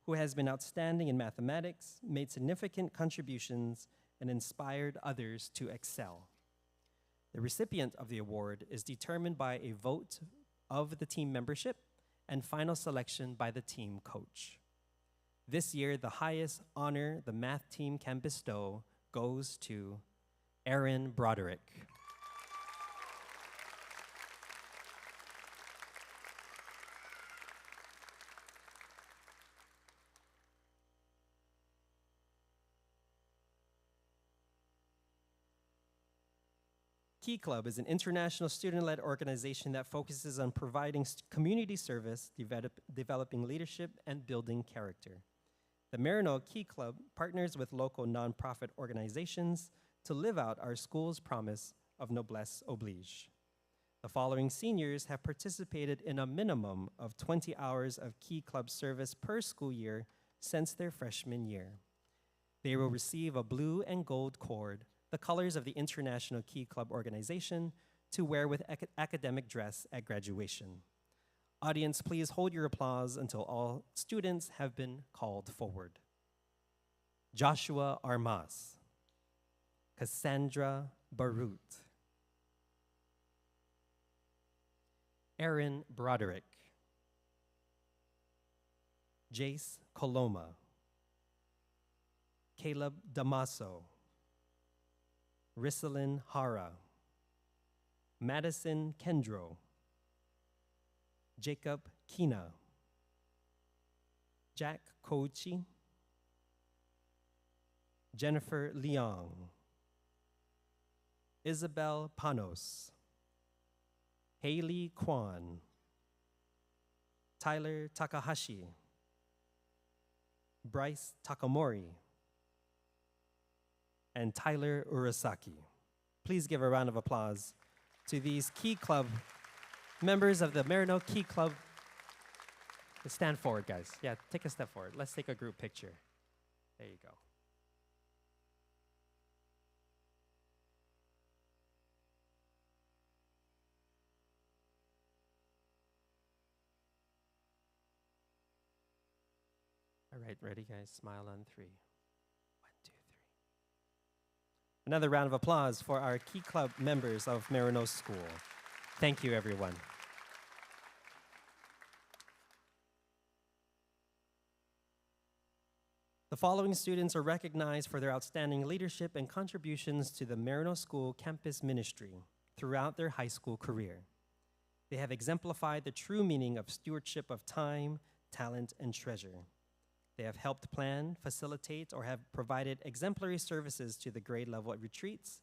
who has been outstanding in mathematics, made significant contributions, and inspired others to excel. The recipient of the award is determined by a vote of the team membership and final selection by the team coach. This year, the highest honor the math team can bestow goes to Aaron Broderick. Key Club is an international student-led organization that focuses on providing community service, developing leadership, and building character. The Maryknoll Key Club partners with local nonprofit organizations to live out our school's promise of noblesse oblige. The following seniors have participated in a minimum of 20 hours of Key Club service per school year since their freshman year. They will receive a blue and gold cord, the colors of the International Key Club organization, to wear with academic dress at graduation. Audience, please hold your applause until all students have been called forward. Joshua Armas, Cassandra Barut, Aaron Broderick, Jace Coloma, Caleb Damaso, Rissalyn Hara, Madison Kendro, Jacob Kina, Jack Kochi, Jennifer Leong, Isabel Panos, Haley Kwan, Tyler Takahashi, Bryce Takamori, and Tyler Urasaki. Please give a round of applause to these Key Club members of the Maryknoll Key Club. Stand forward, guys. Yeah, take a step forward. Let's take a group picture. There you go. All right, ready, guys? Smile on 3. 1, 2, 3. Another round of applause for our Key Club members of Maryknoll School. Thank you, everyone. The following students are recognized for their outstanding leadership and contributions to the Maryknoll School campus ministry throughout their high school career. They have exemplified the true meaning of stewardship of time, talent, and treasure. They have helped plan, facilitate, or have provided exemplary services to the grade level retreats,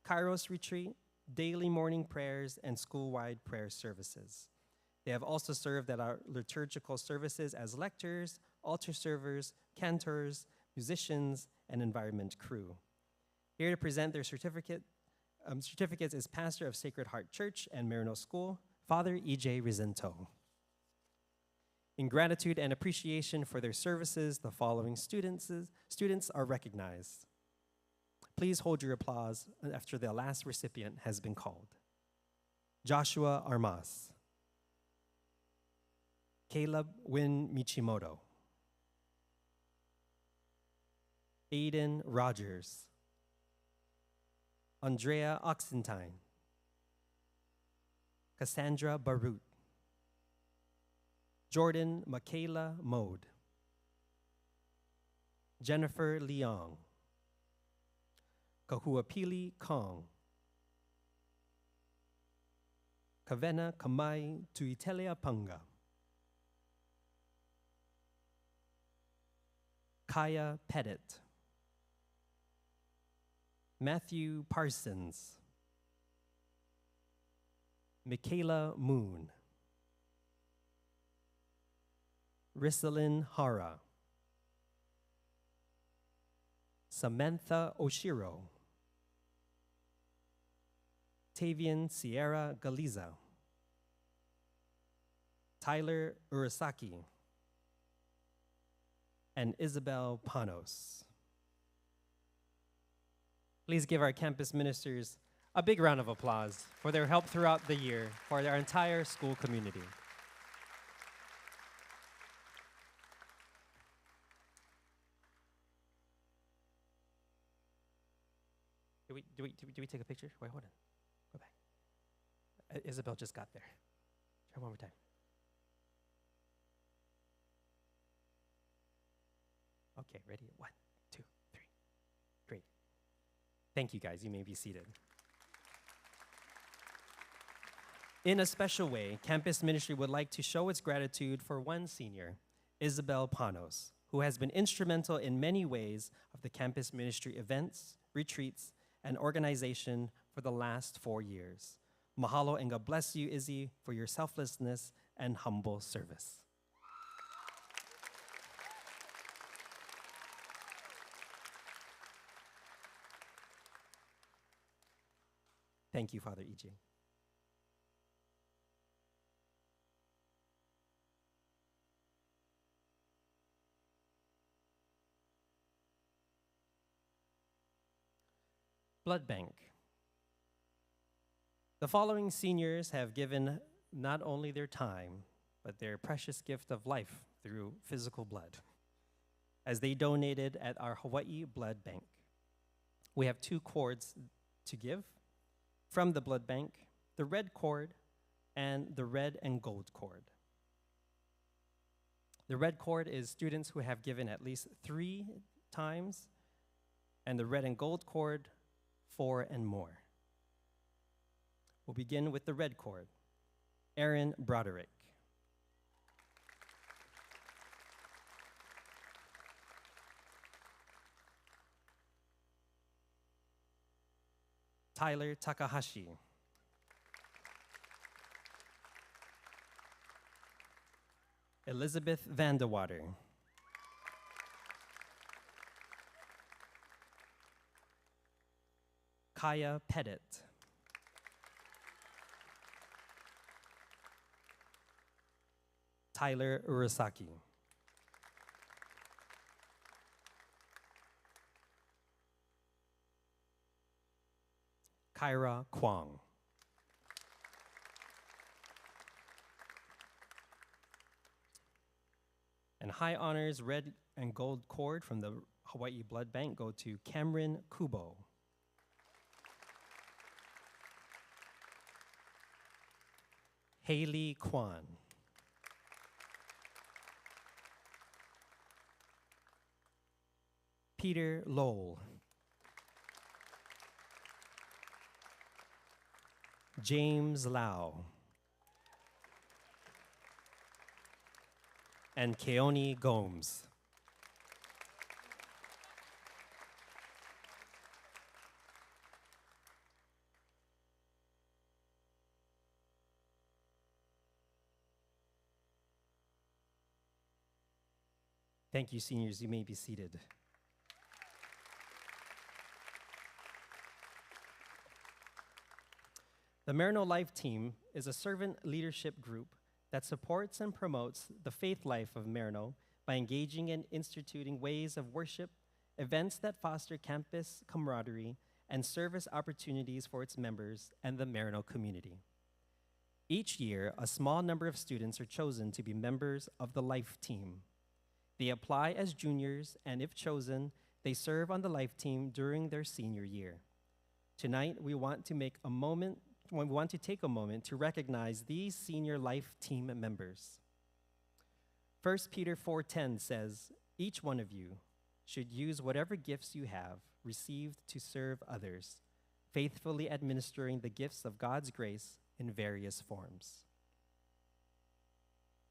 Kairos retreat, daily morning prayers, and school-wide prayer services. They have also served at our liturgical services as lectors, altar servers, cantors, musicians, and environment crew. Here to present their certificates is pastor of Sacred Heart Church and Maryknoll School, Father E.J. Rizento. In gratitude and appreciation for their services, the following students are recognized. Please hold your applause after the last recipient has been called. Joshua Armas, Caleb Win Michimoto, Aiden Rogers, Andrea Oxentine, Cassandra Barut, Jordan Michaela Mode, Jennifer Leong, Kahuapili Kong, Kavena Kamai Tuitelea Panga, Kaya Pettit, Matthew Parsons, Michaela Moon, Risalyn Hara, Samantha Oshiro, Tavian Sierra Galiza, Tyler Urasaki, and Isabel Panos. Please give our campus ministers a big round of applause for their help throughout the year for their entire school community. Do we take a picture? Wait, hold on. Go back. Isabel just got there. Try one more time. Okay, ready? 1, 2, 3. Great. Thank you, guys. You may be seated. In a special way, campus ministry would like to show its gratitude for one senior, Isabel Panos, who has been instrumental in many ways of the campus ministry events, retreats, and organization for the last 4 years. Mahalo and God bless you, Izzy, for your selflessness and humble service. Thank you, Father E.J. Blood Bank. The following seniors have given not only their time, but their precious gift of life through physical blood, as they donated at our Hawaii Blood Bank. We have 2 cords to give from the blood bank, the red cord and the red and gold cord. The red cord is students who have given at least 3 times, and the red and gold cord, 4 and more. We'll begin with the red cord. Aaron Broderick. Tyler Takahashi. Elizabeth Vandewater. Kaya Pettit. Tyler Urasaki. Kyra Kwong. And high honors, red and gold cord from the Hawaii Blood Bank go to Cameron Kubo. Haley Kwan. Peter Lowell. James Lau. And Keone Gomes. Thank you, seniors. You may be seated. The Maryknoll Life Team is a servant leadership group that supports and promotes the faith life of Maryknoll by engaging and instituting ways of worship, events that foster campus camaraderie, and service opportunities for its members and the Maryknoll community. Each year, a small number of students are chosen to be members of the Life Team. They apply as juniors, and if chosen, they serve on the Life Team during their senior year. Tonight, we want to take a moment to recognize these senior Life Team members. 1 Peter 4:10 says, "Each one of you should use whatever gifts you have received to serve others, faithfully administering the gifts of God's grace in various forms."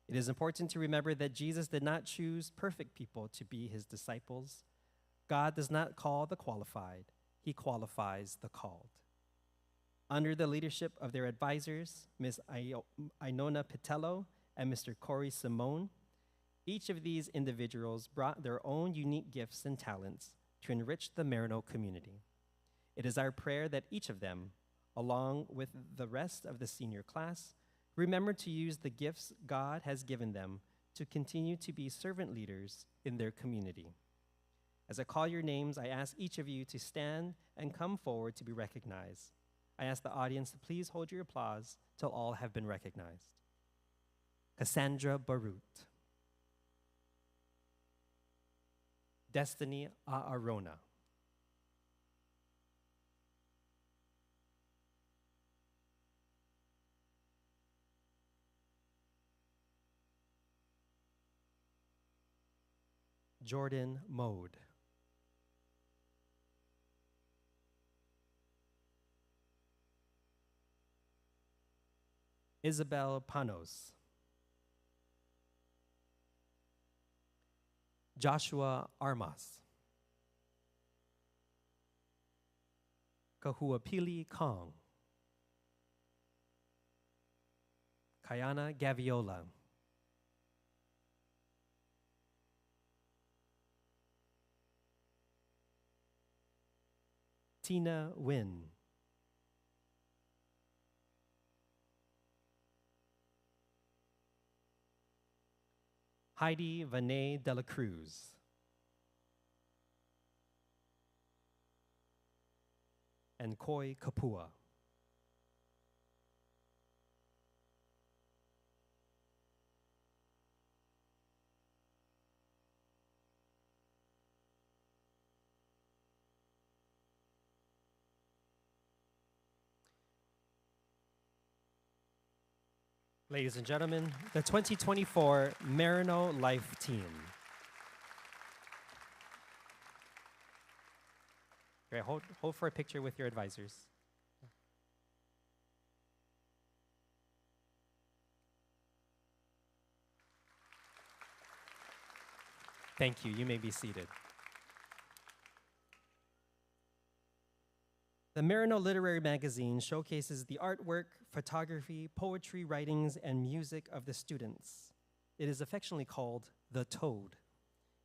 It is important to remember that Jesus did not choose perfect people to be his disciples. God does not call the qualified, he qualifies the called. Under the leadership of their advisors, Ms. Ainona Pitello and Mr. Corey Simone, each of these individuals brought their own unique gifts and talents to enrich the Maryknoll community. It is our prayer that each of them, along with the rest of the senior class, remember to use the gifts God has given them to continue to be servant leaders in their community. As I call your names, I ask each of you to stand and come forward to be recognized. I ask the audience to please hold your applause till all have been recognized. Cassandra Barut. Destiny Aarona. Jordan Mode. Isabel Panos. Joshua Armas. Kahuapili Kong. Kayana Gaviola. Tina Wynn. Heidi Vanee de la Cruz. And Koi Kapua. Ladies and gentlemen, the 2024 Maryknoll Life Team. Great, hold for a picture with your advisors. Thank you. You may be seated. The Maryknoll Literary Magazine showcases the artwork, photography, poetry, writings, and music of the students. It is affectionately called The Toad.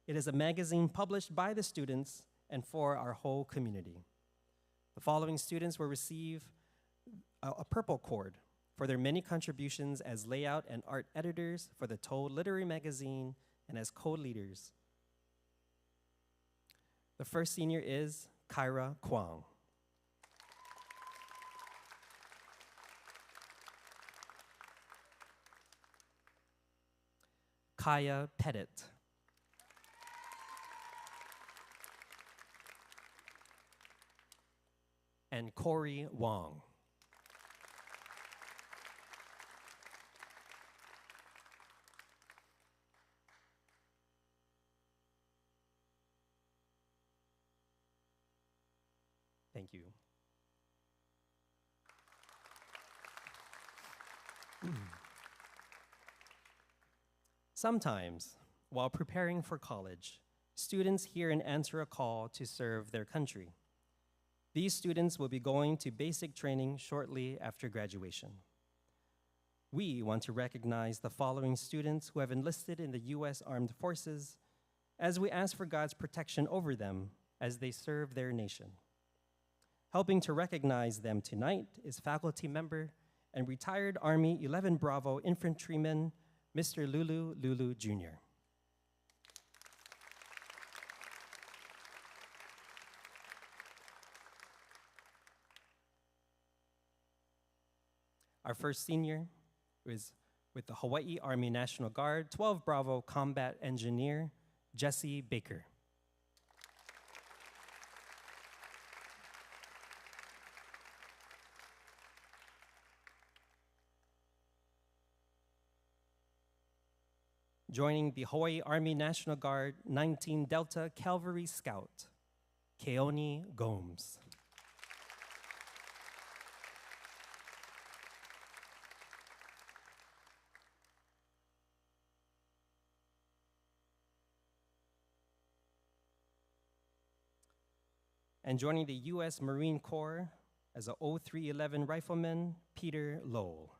It is a magazine published by the students and for our whole community. The following students will receive a purple cord for their many contributions as layout and art editors for the Toad Literary Magazine and as co-leaders. The first senior is Kyra Kwang. Kaya Pettit. And Corey Wong. Thank you. Sometimes, while preparing for college, students hear and answer a call to serve their country. These students will be going to basic training shortly after graduation. We want to recognize the following students who have enlisted in the U.S. Armed Forces as we ask for God's protection over them as they serve their nation. Helping to recognize them tonight is faculty member and retired Army 11 Bravo infantryman, Mr. Lulu Jr. Our first senior is with the Hawaii Army National Guard, 12 Bravo Combat Engineer, Jesse Baker. Joining the Hawaii Army National Guard, 19 Delta Cavalry Scout, Keone Gomes. And joining the U.S. Marine Corps as a 0311 Rifleman, Peter Lowell.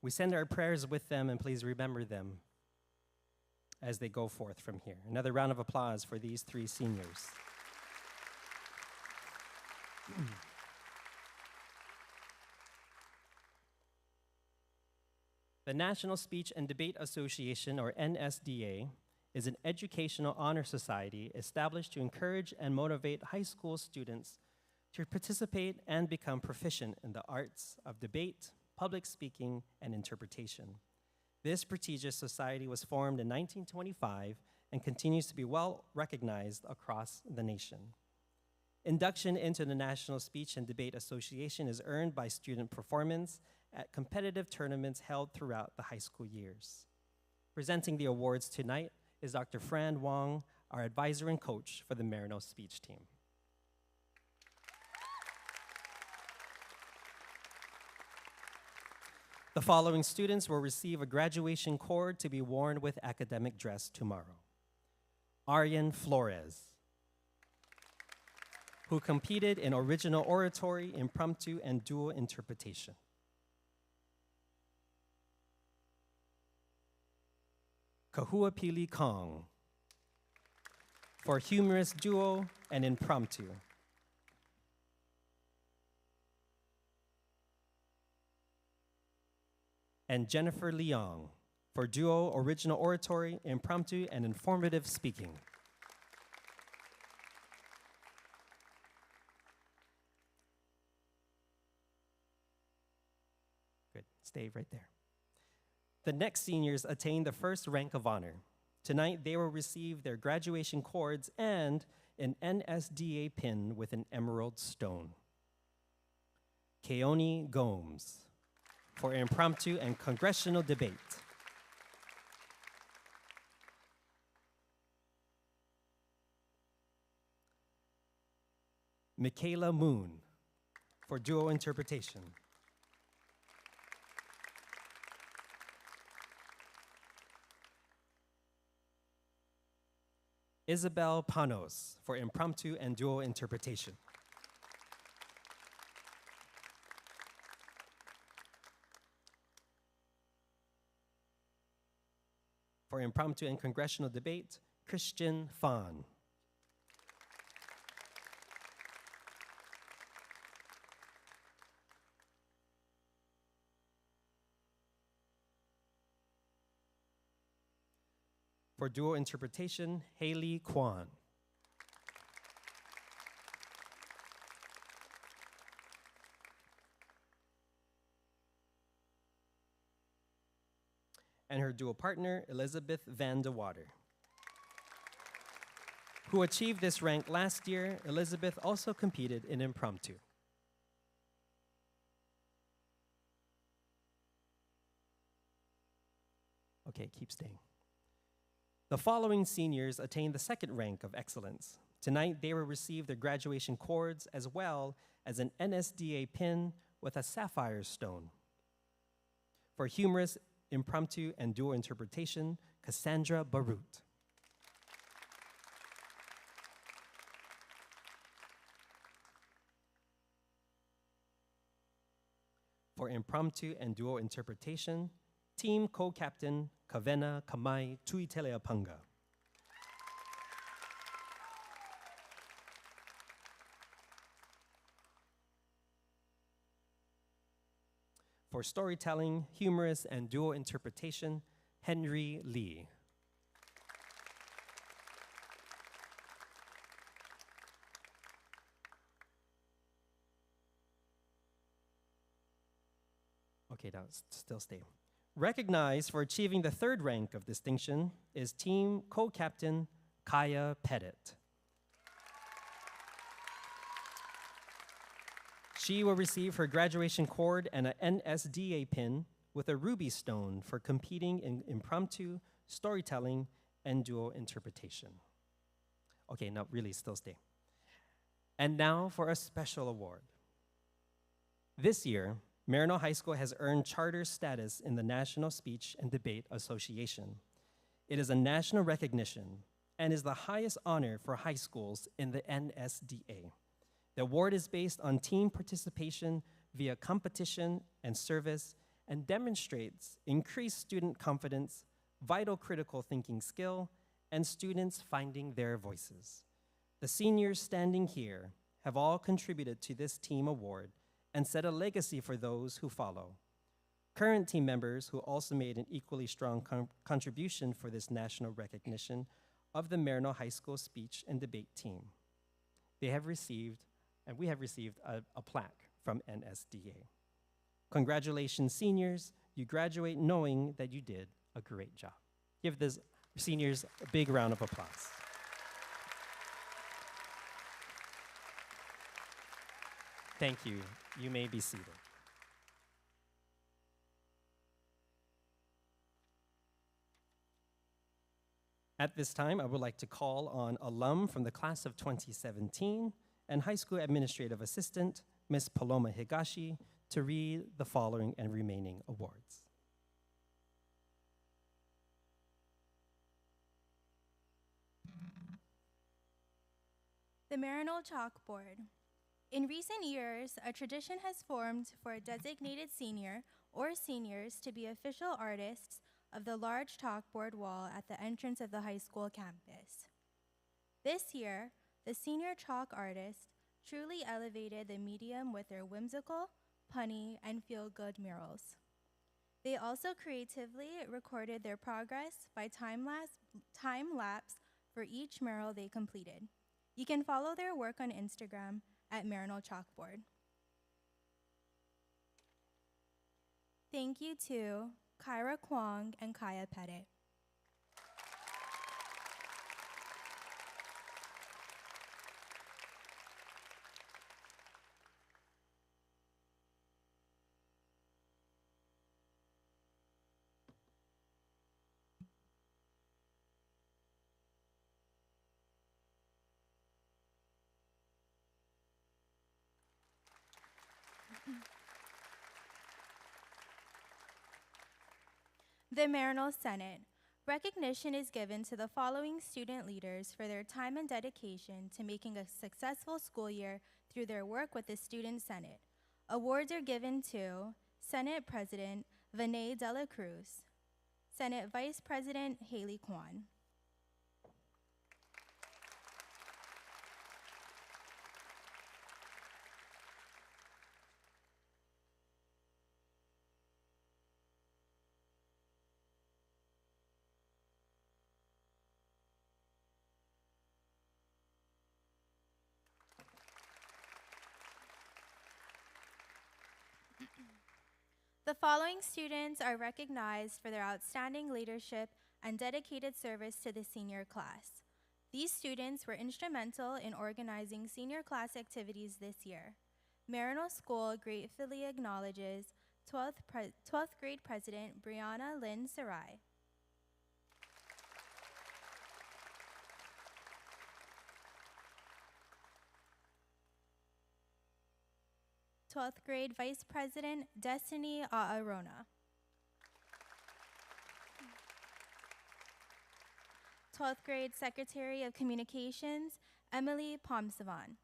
We send our prayers with them, and please remember them as they go forth from here. Another round of applause for these three seniors. The National Speech and Debate Association, or NSDA, is an educational honor society established to encourage and motivate high school students to participate and become proficient in the arts of debate, public speaking, and interpretation. This prestigious society was formed in 1925 and continues to be well recognized across the nation. Induction into the National Speech and Debate Association is earned by student performance at competitive tournaments held throughout the high school years. Presenting the awards tonight is Dr. Fran Wong, our advisor and coach for the Maryknoll speech team. The following students will receive a graduation cord to be worn with academic dress tomorrow. Aryan Flores, who competed in original oratory, impromptu, and dual interpretation. Kahuapili Kong, for humorous duo and impromptu. And Jennifer Leong, for duo, original oratory, impromptu, and informative speaking. Good, stay right there. The next seniors attained the first rank of honor. Tonight, they will receive their graduation cords and an NSDA pin with an emerald stone. Keone Gomes, for impromptu and congressional debate. Michaela Moon for duo interpretation. Isabel Panos for impromptu and duo interpretation. For impromptu and congressional debate, Christian Fan. For duo interpretation, Haley Kwan. And her duo partner, Elizabeth Van de Water. Who achieved this rank last year, Elizabeth also competed in impromptu. Okay, keep staying. The following seniors attained the second rank of excellence. Tonight, they will receive their graduation cords as well as an NSDA pin with a sapphire stone. For humorous, impromptu, and duo interpretation, Cassandra Barut. For impromptu and duo interpretation, team co-captain Kavena Kamai Tuiteleapanga. For storytelling, humorous, and duo interpretation, Henry Lee. Okay, now still stay. Recognized for achieving the third rank of distinction is team co-captain Kaya Pettit. She will receive her graduation cord and an NSDA pin with a ruby stone for competing in impromptu, storytelling, and duo interpretation. Okay, now really still stay. And now for a special award. This year, Maryknoll High School has earned charter status in the National Speech and Debate Association. It is a national recognition and is the highest honor for high schools in the NSDA. The award is based on team participation via competition and service and demonstrates increased student confidence, vital critical thinking skill, and students finding their voices. The seniors standing here have all contributed to this team award and set a legacy for those who follow. Current team members who also made an equally strong contribution for this national recognition of the Maryknoll High School speech and debate team. They have received, and we have received, a plaque from NSDA. Congratulations, seniors. You graduate knowing that you did a great job. Give the seniors a big round of applause. Thank you. You may be seated. At this time, I would like to call on alum from the class of 2017 and high school administrative assistant, Ms. Paloma Higashi, to read the following and remaining awards. The Maryknoll Chalkboard. In recent years, a tradition has formed for a designated senior or seniors to be official artists of the large chalkboard wall at the entrance of the high school campus. This year, the senior chalk artists truly elevated the medium with their whimsical, punny, and feel-good murals. They also creatively recorded their progress by time-lapse for each mural they completed. You can follow their work on Instagram at Maryknoll Chalkboard. Thank you to Kyra Kwong and Kaya Pettit. The Maryknoll Senate. Recognition is given to the following student leaders for their time and dedication to making a successful school year through their work with the Student Senate. Awards are given to Senate President Vinay Dela Cruz, Senate Vice President Haley Kwan. The following students are recognized for their outstanding leadership and dedicated service to the senior class. These students were instrumental in organizing senior class activities this year. Maryknoll School gratefully acknowledges 12th grade President Brianna Lynn Sarai, 12th grade Vice President Destiny Aaron, 12th grade Secretary of Communications Emily Pomsavan,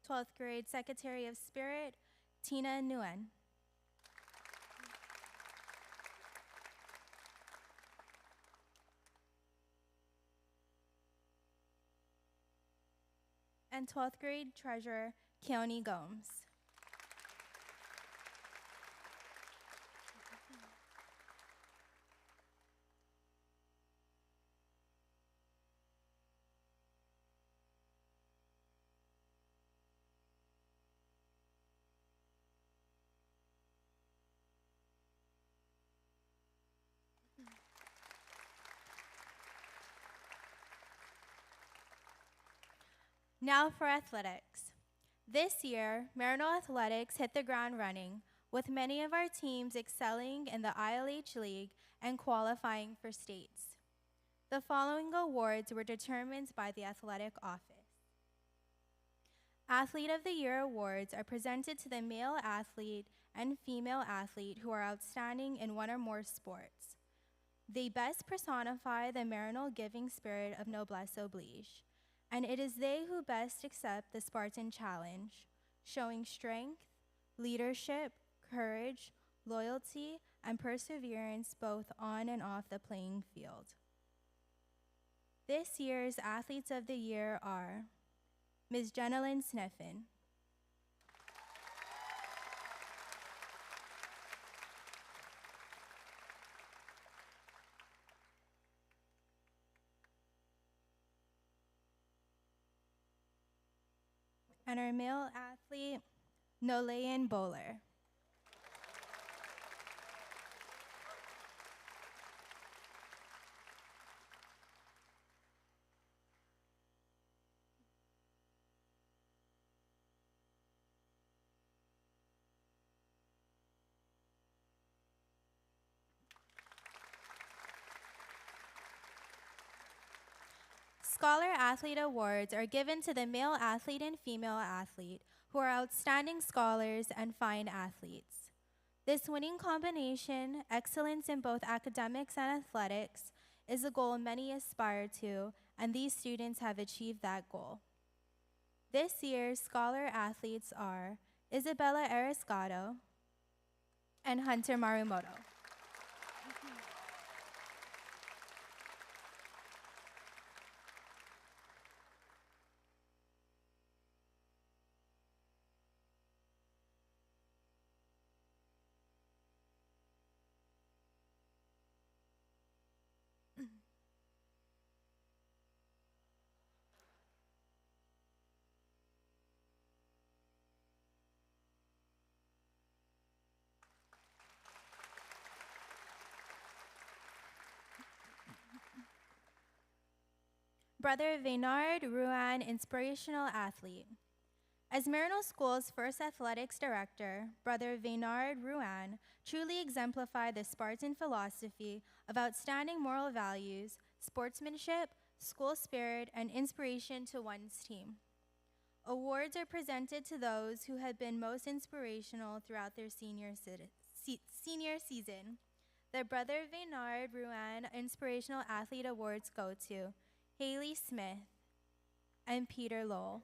12th grade Secretary of Spirit Tina Nguyen, and 12th grade Treasurer Keone Gomes. Now for athletics. This year, Maryknoll Athletics hit the ground running, with many of our teams excelling in the ILH League and qualifying for states. The following awards were determined by the athletic office. Athlete of the Year awards are presented to the male athlete and female athlete who are outstanding in one or more sports. They best personify the Maryknoll giving spirit of noblesse oblige, and it is they who best accept the Spartan challenge, showing strength, leadership, courage, loyalty, and perseverance both on and off the playing field. This year's Athletes of the Year are Ms. Jenalyn Sniffen, and our male athlete, Nolayan Bowler. Scholar Athlete Awards are given to the male athlete and female athlete who are outstanding scholars and fine athletes. This winning combination, excellence in both academics and athletics, is a goal many aspire to, and these students have achieved that goal. This year's scholar athletes are Isabella Ariscado and Hunter Marumoto. Brother Vaynard Ruan, Inspirational Athlete. As Maryknoll School's first athletics director, Brother Vaynard Ruan truly exemplified the Spartan philosophy of outstanding moral values, sportsmanship, school spirit, and inspiration to one's team. Awards are presented to those who have been most inspirational throughout their senior season. The Brother Vaynard Ruan Inspirational Athlete Awards go to Haley Smith and Peter Lowell.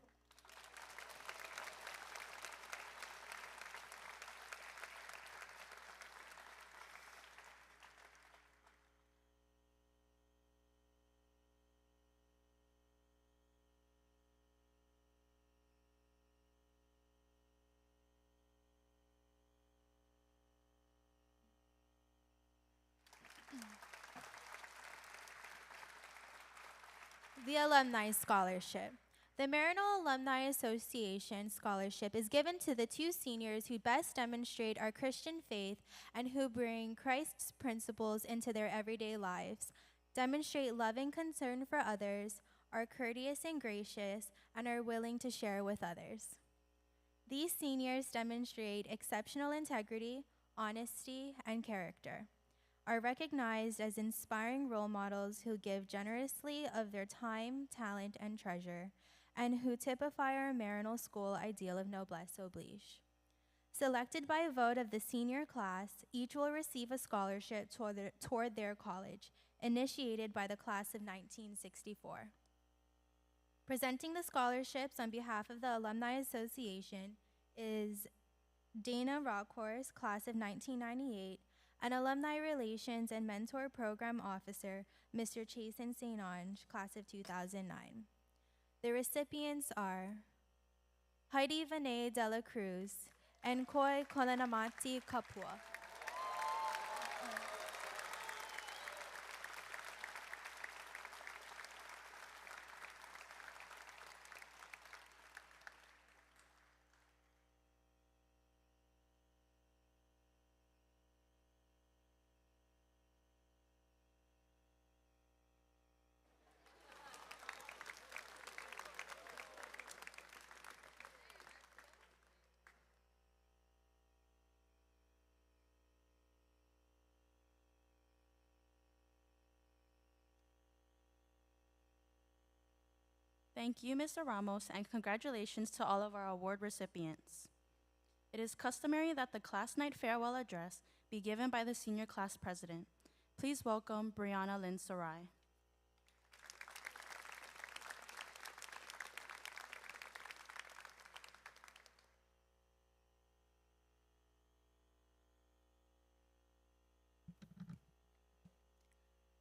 The Alumni Scholarship. The Maryknoll Alumni Association Scholarship is given to the two seniors who best demonstrate our Christian faith and who bring Christ's principles into their everyday lives, demonstrate loving concern for others, are courteous and gracious, and are willing to share with others. These seniors demonstrate exceptional integrity, honesty, and character, are recognized as inspiring role models who give generously of their time, talent, and treasure, and who typify our Maryknoll School ideal of noblesse oblige. Selected by a vote of the senior class, each will receive a scholarship toward their college, initiated by the class of 1964. Presenting the scholarships on behalf of the Alumni Association is Dana Rockhorse, class of 1998, and Alumni Relations and Mentor Program Officer, Mr. Chasen St. Ange, class of 2009. The recipients are Heidi Vane de la Cruz and Koi Kolenamati Kapua. Thank you, Mr. Ramos, and congratulations to all of our award recipients. It is customary that the class night farewell address be given by the senior class president. Please welcome Brianna Lynn Sarai.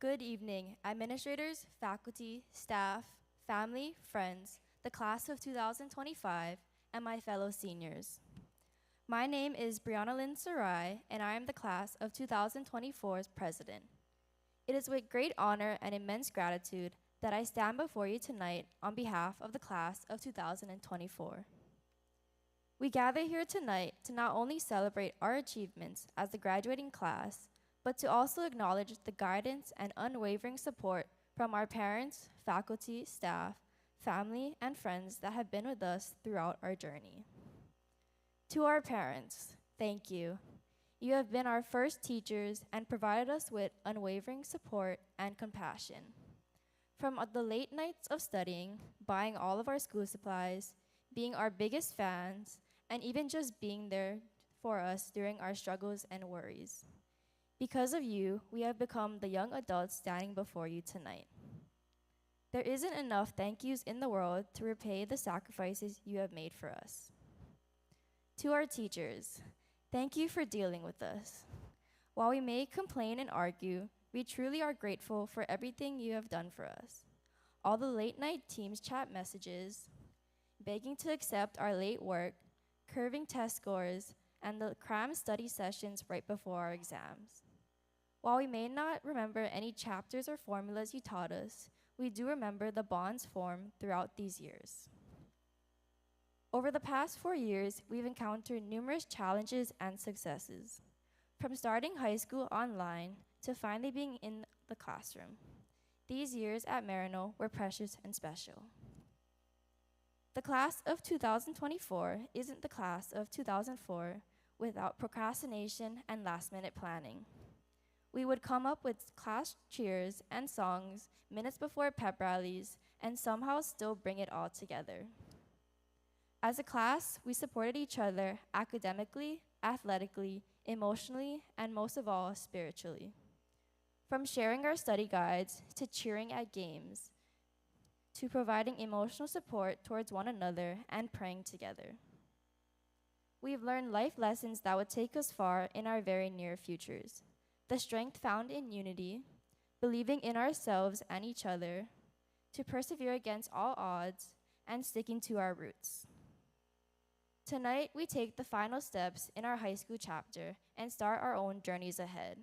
Good evening, administrators, faculty, staff, family, friends, the class of 2025, and my fellow seniors. My name is Brianna Lynn Sarai, and I am the class of 2024's president. It is with great honor and immense gratitude that I stand before you tonight on behalf of the class of 2024. We gather here tonight to not only celebrate our achievements as the graduating class, but to also acknowledge the guidance and unwavering support from our parents, faculty, staff, family, and friends that have been with us throughout our journey. To our parents, thank you. You have been our first teachers and provided us with unwavering support and compassion. From the late nights of studying, buying all of our school supplies, being our biggest fans, and even just being there for us during our struggles and worries. Because of you, we have become the young adults standing before you tonight. There isn't enough thank yous in the world to repay the sacrifices you have made for us. To our teachers, thank you for dealing with us. While we may complain and argue, we truly are grateful for everything you have done for us. All the late night Teams chat messages, begging to accept our late work, curving test scores, and the cram study sessions right before our exams. While we may not remember any chapters or formulas you taught us, we do remember the bonds formed throughout these years. Over the past 4 years, we've encountered numerous challenges and successes, from starting high school online to finally being in the classroom. These years at Maryknoll were precious and special. The class of 2024 isn't the class of 2004 without procrastination and last-minute planning. We would come up with class cheers and songs minutes before pep rallies and somehow still bring it all together. As a class, we supported each other academically, athletically, emotionally, and most of all, spiritually. From sharing our study guides to cheering at games, to providing emotional support towards one another and praying together. We've learned life lessons that would take us far in our very near futures. The strength found in unity, believing in ourselves and each other, to persevere against all odds, and sticking to our roots. Tonight, we take the final steps in our high school chapter and start our own journeys ahead.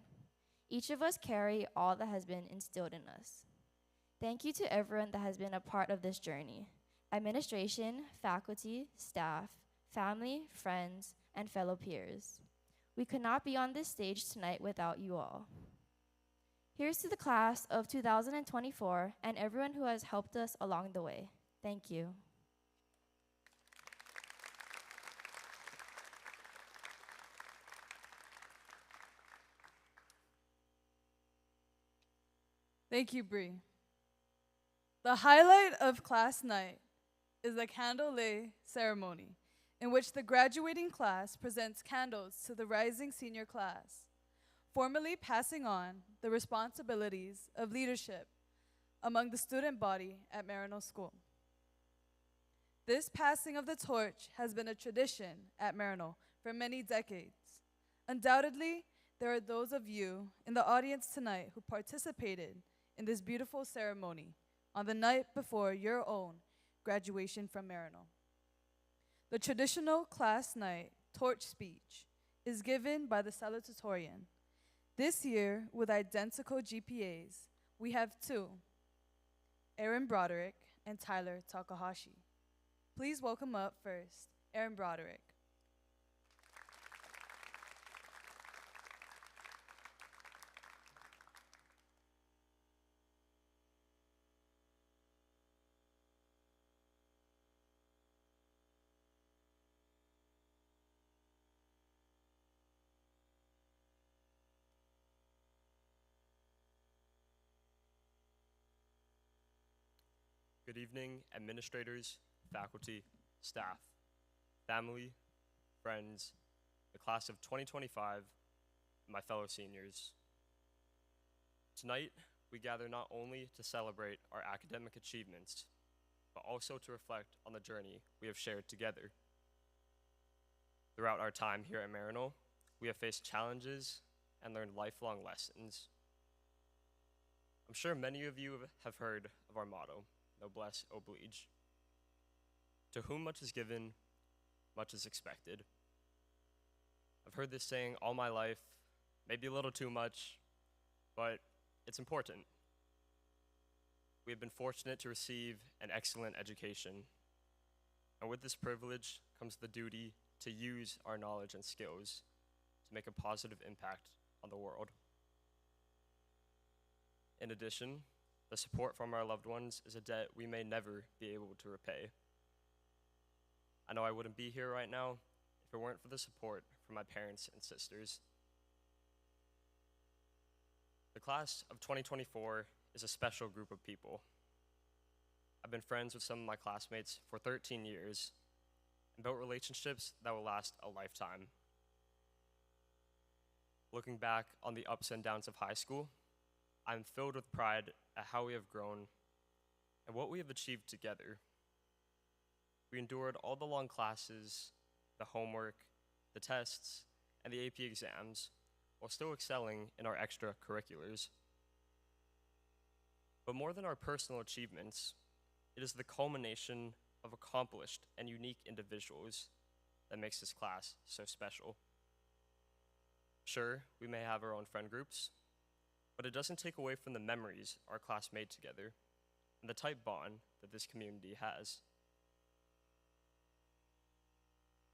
Each of us carry all that has been instilled in us. Thank you to everyone that has been a part of this journey: administration, faculty, staff, family, friends, and fellow peers. We could not be on this stage tonight without you all. Here's to the class of 2024 and everyone who has helped us along the way. Thank you. Thank you, Bree. The highlight of class night is the candle lay ceremony, in which the graduating class presents candles to the rising senior class, formally passing on the responsibilities of leadership among the student body at Maryknoll School. This passing of the torch has been a tradition at Maryknoll for many decades. Undoubtedly, there are those of you in the audience tonight who participated in this beautiful ceremony on the night before your own graduation from Maryknoll. The traditional class night torch speech is given by the salutatorian. This year, with identical GPAs, we have two, Aaron Broderick and Tyler Takahashi. Please welcome up first, Aaron Broderick. Good evening, administrators, faculty, staff, family, friends, the class of 2025, and my fellow seniors. Tonight, we gather not only to celebrate our academic achievements, but also to reflect on the journey we have shared together. Throughout our time here at Maryknoll, we have faced challenges and learned lifelong lessons. I'm sure many of you have heard of our motto, noblesse oblige. To whom much is given, much is expected. I've heard this saying all my life, maybe a little too much, but it's important. We have been fortunate to receive an excellent education, and with this privilege comes the duty to use our knowledge and skills to make a positive impact on the world. In addition, the support from our loved ones is a debt we may never be able to repay. I know I wouldn't be here right now if it weren't for the support from my parents and sisters. The class of 2024 is a special group of people. I've been friends with some of my classmates for 13 years and built relationships that will last a lifetime. Looking back on the ups and downs of high school, I'm filled with pride at how we have grown and what we have achieved together. We endured all the long classes, the homework, the tests, and the AP exams, while still excelling in our extracurriculars. But more than our personal achievements, it is the culmination of accomplished and unique individuals that makes this class so special. Sure, we may have our own friend groups, but it doesn't take away from the memories our class made together and the tight bond that this community has.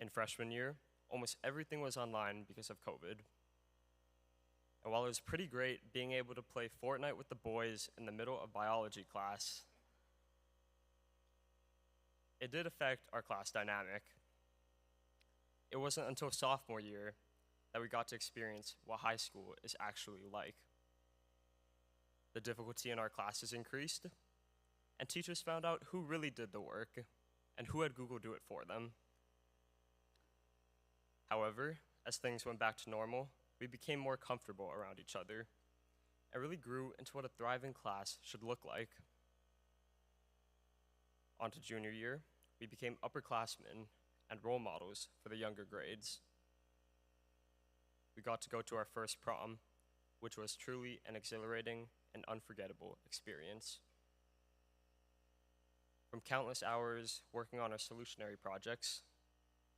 In freshman year, almost everything was online because of COVID. And while it was pretty great being able to play Fortnite with the boys in the middle of biology class, it did affect our class dynamic. It wasn't until sophomore year that we got to experience what high school is actually like. The difficulty in our classes increased, and teachers found out who really did the work and who had Google do it for them. However, as things went back to normal, we became more comfortable around each other and really grew into what a thriving class should look like. On to junior year, we became upperclassmen and role models for the younger grades. We got to go to our first prom, which was truly an exhilarating and unforgettable experience. From countless hours working on our solutionary projects,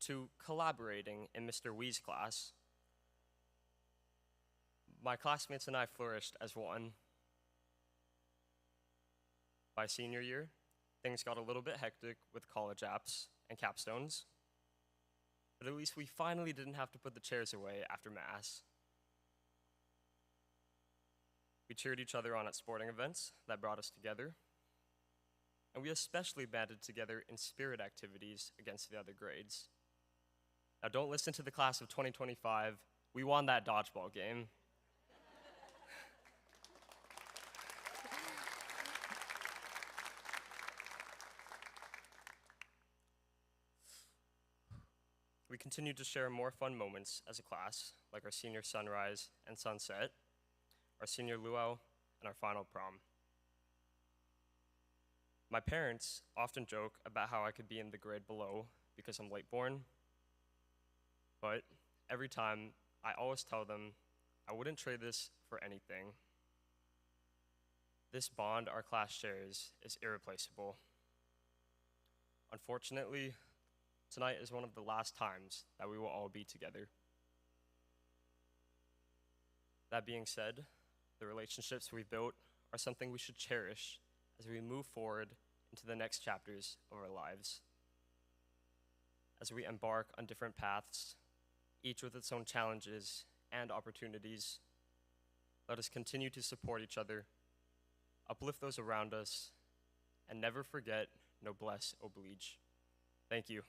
to collaborating in Mr. Wee's class, my classmates and I flourished as one. By senior year, things got a little bit hectic with college apps and capstones, but at least we finally didn't have to put the chairs away after mass. We cheered each other on at sporting events that brought us together, and we especially banded together in spirit activities against the other grades. Now don't listen to the class of 2025, we won that dodgeball game. We continued to share more fun moments as a class, like our senior sunrise and sunset, our senior luau, and our final prom. My parents often joke about how I could be in the grade below because I'm late born, but every time I always tell them I wouldn't trade this for anything. This bond our class shares is irreplaceable. Unfortunately, tonight is one of the last times that we will all be together. That being said, the relationships we've built are something we should cherish as we move forward into the next chapters of our lives. As we embark on different paths, each with its own challenges and opportunities, let us continue to support each other, uplift those around us, and never forget noblesse oblige. Thank you.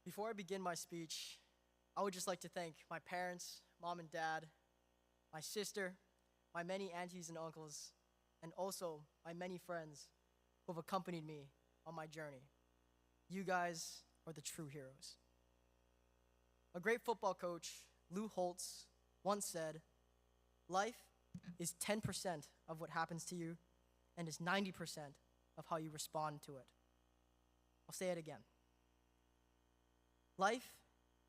Before I begin my speech, I would just like to thank my parents, mom and dad, my sister, my many aunties and uncles, and also my many friends who have accompanied me on my journey. You guys are the true heroes. A great football coach, Lou Holtz, once said, "Life is 10% of what happens to you and is 90% of how you respond to it." I'll say it again. Life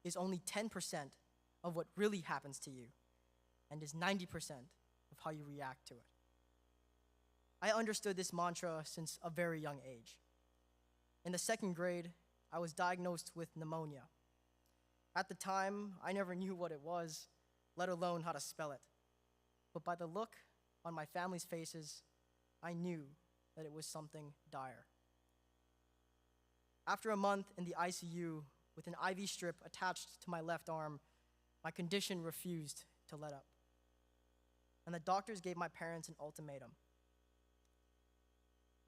is only 10% of what really happens to you and is 90% of how you react to it. I understood this mantra since a very young age. In the second grade, I was diagnosed with pneumonia. At the time, I never knew what it was, let alone how to spell it. But by the look on my family's faces, I knew that it was something dire. After a month in the ICU, with an IV strip attached to my left arm, my condition refused to let up. And the doctors gave my parents an ultimatum.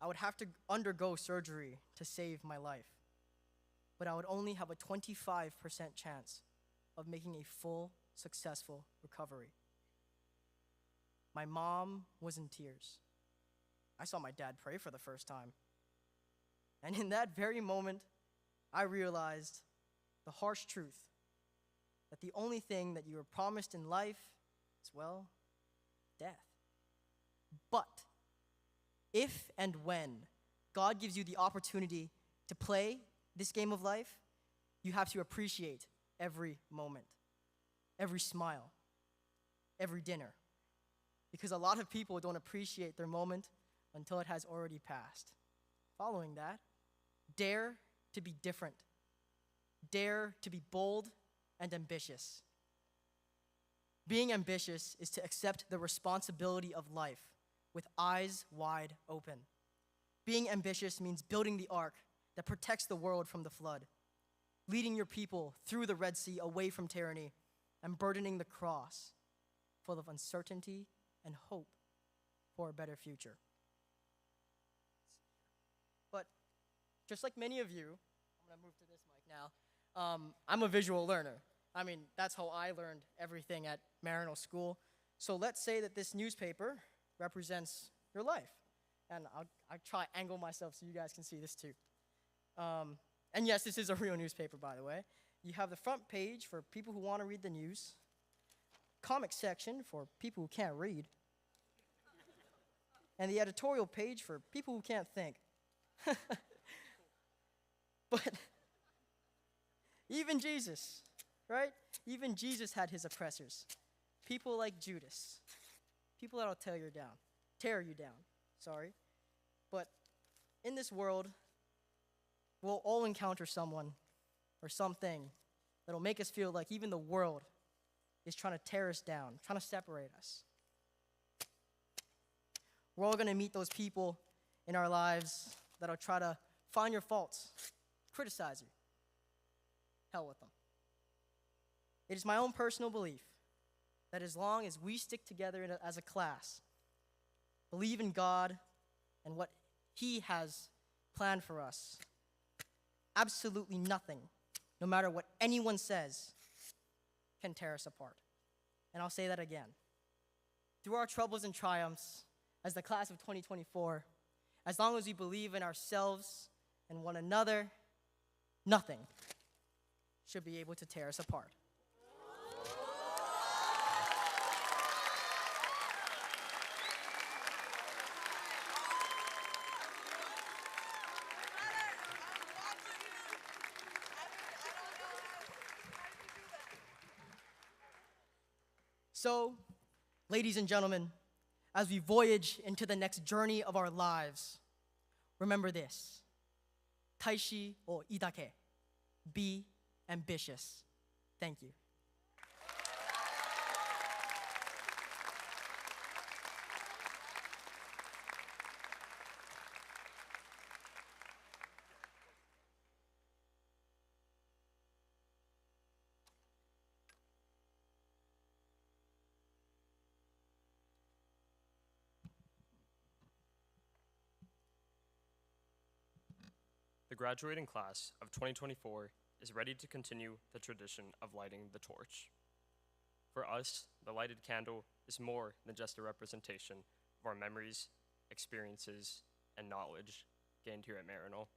I would have to undergo surgery to save my life, but I would only have a 25% chance of making a full, successful recovery. My mom was in tears. I saw my dad pray for the first time. And in that very moment, I realized the harsh truth that the only thing that you are promised in life is, well, death. But if and when God gives you the opportunity to play this game of life, you have to appreciate every moment, every smile, every dinner. Because a lot of people don't appreciate their moment until it has already passed. Following that, dare to be different. Dare to be bold and ambitious. Being ambitious is to accept the responsibility of life with eyes wide open. Being ambitious means building the ark that protects the world from the flood, leading your people through the Red Sea away from tyranny, and burdening the cross full of uncertainty and hope for a better future. But just like many of you, I'm going to move to this mic now. I'm a visual learner. I mean, that's how I learned everything at Maryknoll School. So let's say that this newspaper represents your life. And I'll try to angle myself so you guys can see this too. And yes, this is a real newspaper, by the way. You have the front page for people who want to read the news, comic section for people who can't read, and the editorial page for people who can't think. But even Jesus, right? Even Jesus had his oppressors. People like Judas. People that'll tear you down. But in this world, we'll all encounter someone or something that'll make us feel like even the world is trying to tear us down, trying to separate us. We're all going to meet those people in our lives that'll try to find your faults, criticize you. Hell with them. It is my own personal belief that as long as we stick together as a class, believe in God and what He has planned for us, absolutely nothing, no matter what anyone says, can tear us apart. And I'll say that again. Through our troubles and triumphs, as the class of 2024, as long as we believe in ourselves and one another, nothing should be able to tear us apart. So, ladies and gentlemen, as we voyage into the next journey of our lives, remember this. Taishi o idake. Be ambitious. Thank you. The graduating class of 2024 is ready to continue the tradition of lighting the torch. For us, the lighted candle is more than just a representation of our memories, experiences, and knowledge gained here at Maryknoll.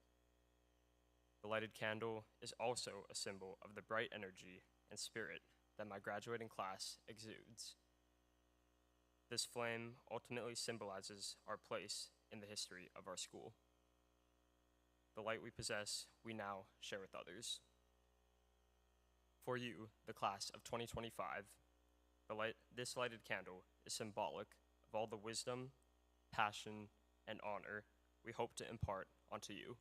The lighted candle is also a symbol of the bright energy and spirit that my graduating class exudes. This flame ultimately symbolizes our place in the history of our school. The light we possess, we now share with others. For you, the class of 2025, this lighted candle is symbolic of all the wisdom, passion, and honor we hope to impart onto you.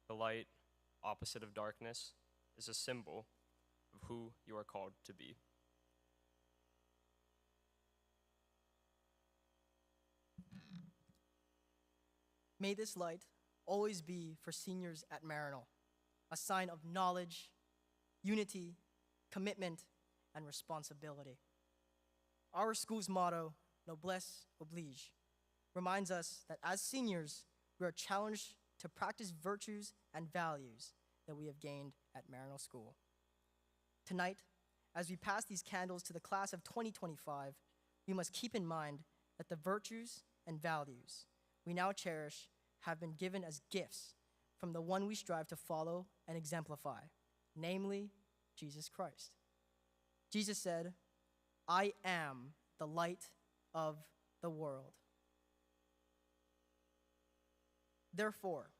The light, opposite of darkness, is a symbol of who you are called to be. May this light always be for seniors at Maryknoll, a sign of knowledge, unity, commitment, and responsibility. Our school's motto, Noblesse Oblige, reminds us that as seniors, we are challenged to practice virtues and values that we have gained at Maryknoll School. Tonight, as we pass these candles to the class of 2025, we must keep in mind that the virtues and values we now cherish have been given as gifts from the one we strive to follow and exemplify, namely Jesus Christ. Jesus said, "I am the light of the world." Therefore,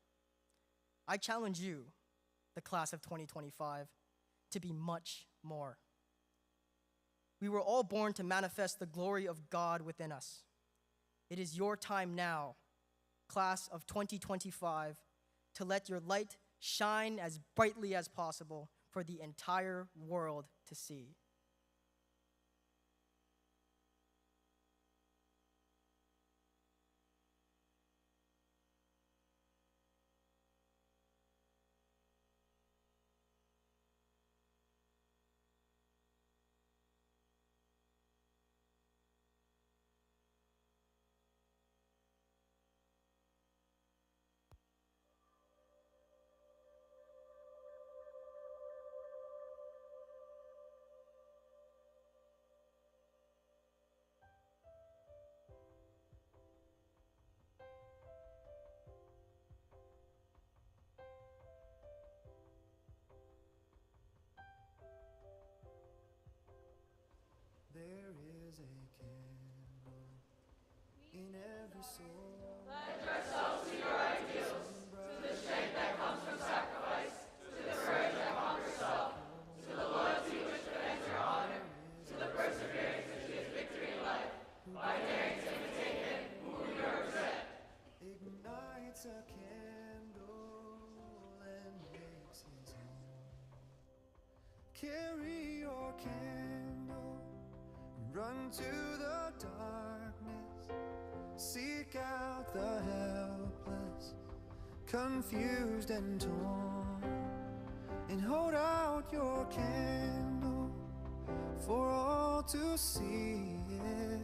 I challenge you, the class of 2025, to be much more. We were all born to manifest the glory of God within us. It is your time now, class of 2025, to let your light shine as brightly as possible for the entire world to see. every soul. Pledge ourselves to your ideals, to the strength that comes from sacrifice, to the courage that conquers self, to the loyalty which defends your honor, to the perseverance which gives victory in life, by daring to imitate him whom you represent. Ignites a candle and makes his home. Carry your candle, run to the darkness, seek out the helpless, confused and torn, and hold out your candle for all to see it.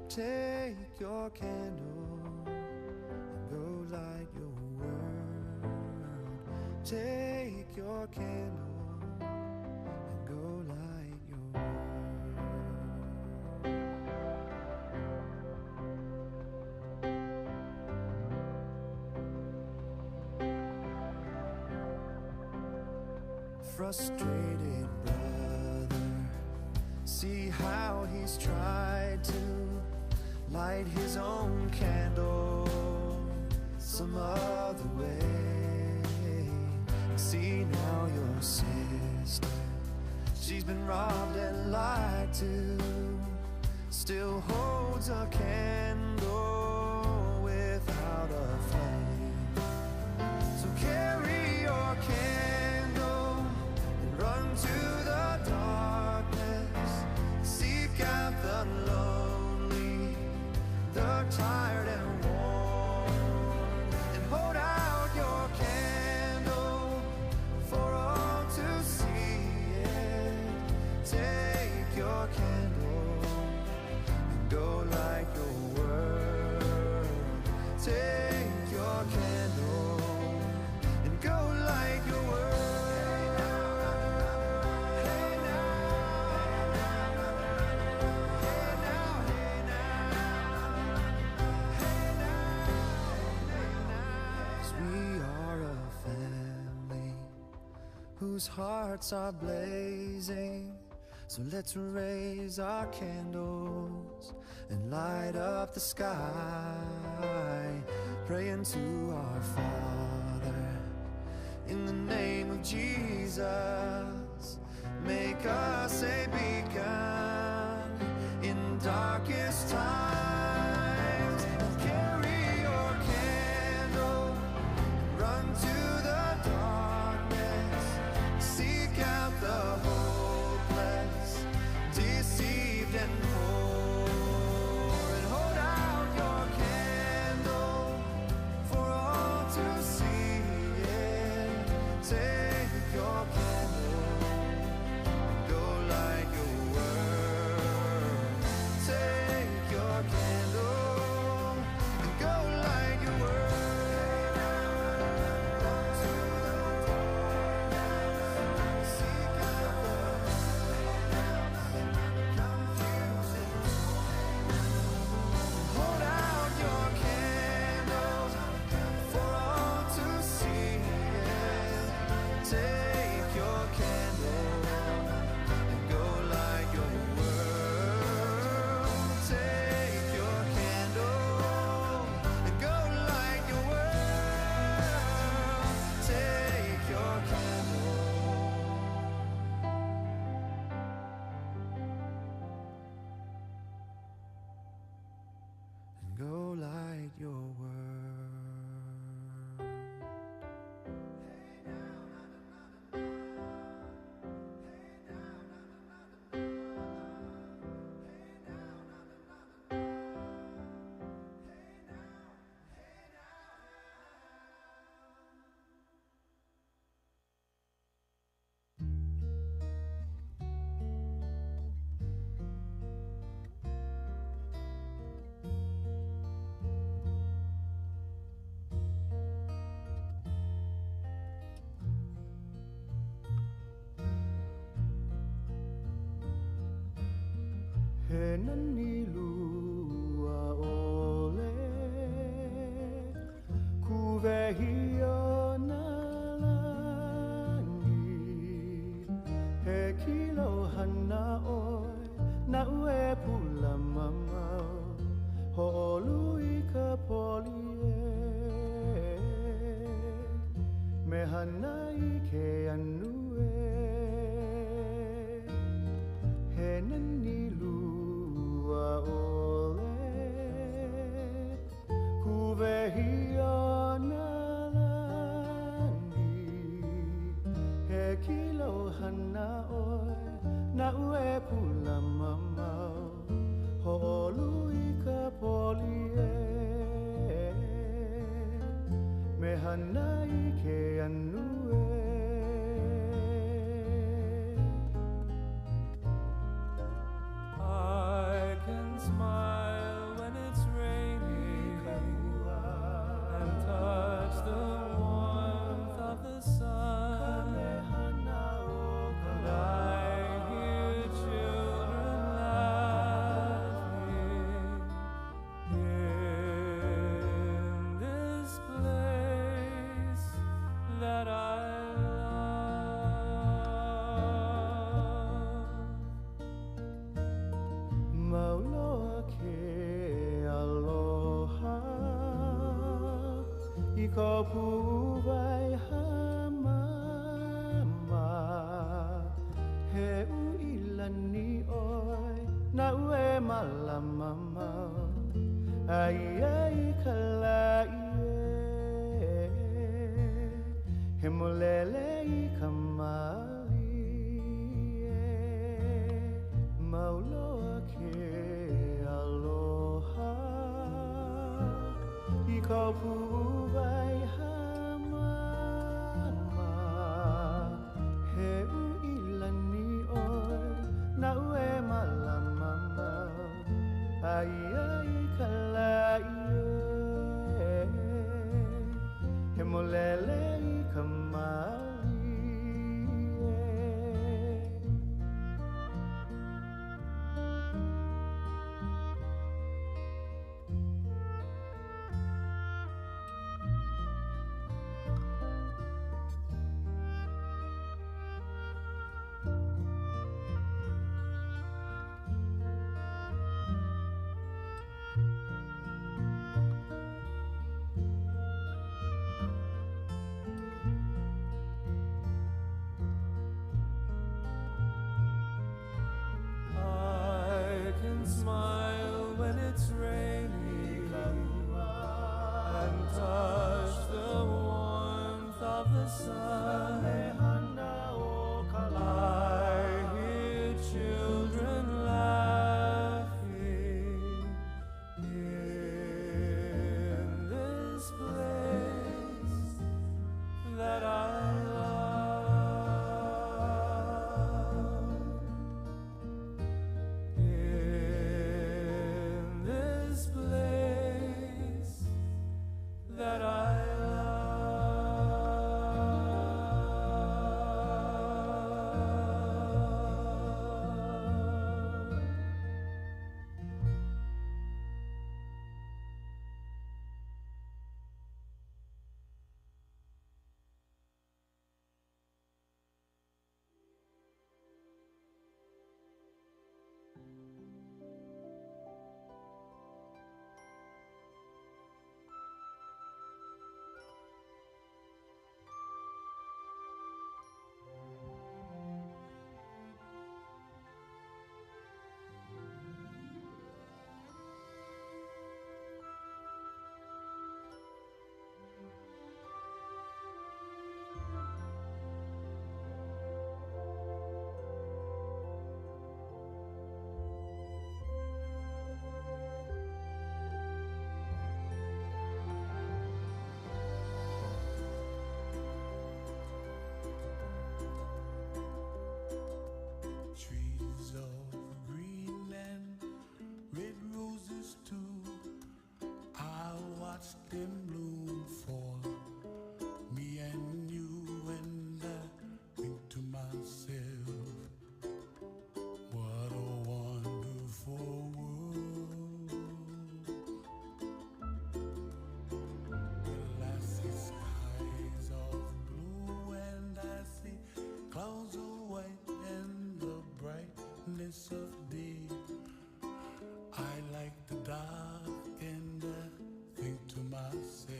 Take your candle and go light your world. Take your candle and go light your world. Frustrated brother, see how he's tried to light his own candle some other way. See now your sister, she's been robbed and lied to, still holds a candle without a flame. So carry your candle and run to the darkness, seek out the lonely, the tired and worn, and hold out your candle for all to see it. Take your candle and go light your world. Take your candle and go light your world. Hey now, 'cause we are a family whose hearts are blazing. So let's raise our candles and light up the sky, praying to our Father in the name of Jesus. Make us a beacon in darkest times. Carry your candle, run to the darkness, seek out the hopeless, deceived and poor, and hold out your candle for all to see it. Take your candle and go light your world. Take your candle and go light your world. Seek out hold out your candle for all to see it. Take your candle and go light your world. Take your candle and go light your world. Take your candle. And go light your world. Henanilua ole kuvehiona langi he kilo hana oi na ue pula mamau ho lui Mehanai ke anue He nani lua ole Kuvehi ona langi He kilo hana oi Na ue pula mamau Ho'olui ka poli Mehanai ke anue I can smile when it's raining and touch the warmth of the sun. And I hear children laughing in this place that I love. Mauloa ke aloha I ka puwai hamama He uilani oi na ue malama mau Ai ai ka laie He molele I ka malie Mauloa ke aloha I ka puwai hamama He uilani oi na ue malama mau Ai ai ka laie He molele I ka malie I can smile when it's raining and touch the warmth of the sun. I hear children laughing in this place that I love. In this place that I love. Trees of green and red roses too. I watch them bloom for me and you, and I think to myself, what a wonderful world. Well, I see skies of blue and I see clouds of white and the brightness of day. I like the dark and I think to myself,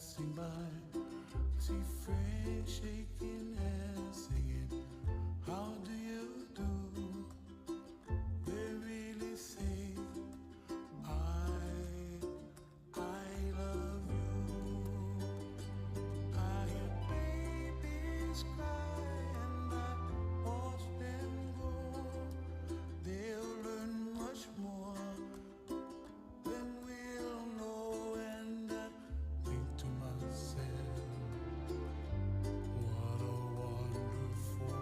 passing by. See friends shaking hands, singing, how do you do? They really say, I love you. I hear babies cry and I watch them grow. They'll learn much more than we'll know, and I think to myself, what a wonderful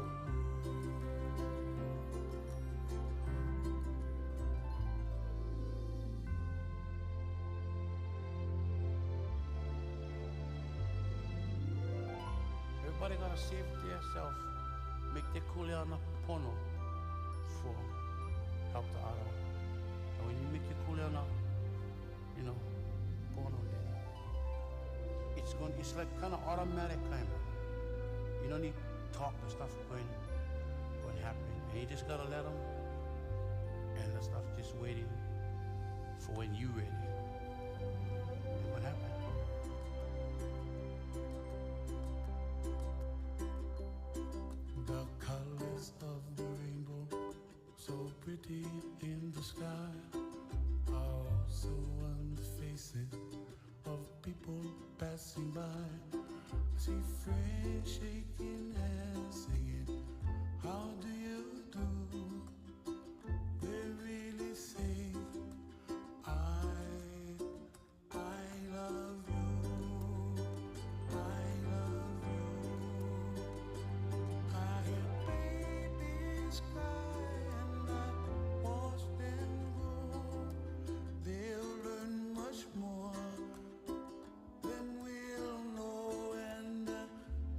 Everybody gotta save themselves. Make the coolie on a pono for help the other. And when you make your coolie on a, pono, then it's like kind of automatic kind of. You don't need talk and stuff going happen. And you just gotta let them, and the stuff just waiting for when you ready. And what happened? The colors of the rainbow, so pretty in the sky, are also on the faces of people passing by. See friends shaking hands, singing, how do you do? They really say, I love you. I love you. I hear babies cry and I watch them grow. They'll learn much more than we'll know, and I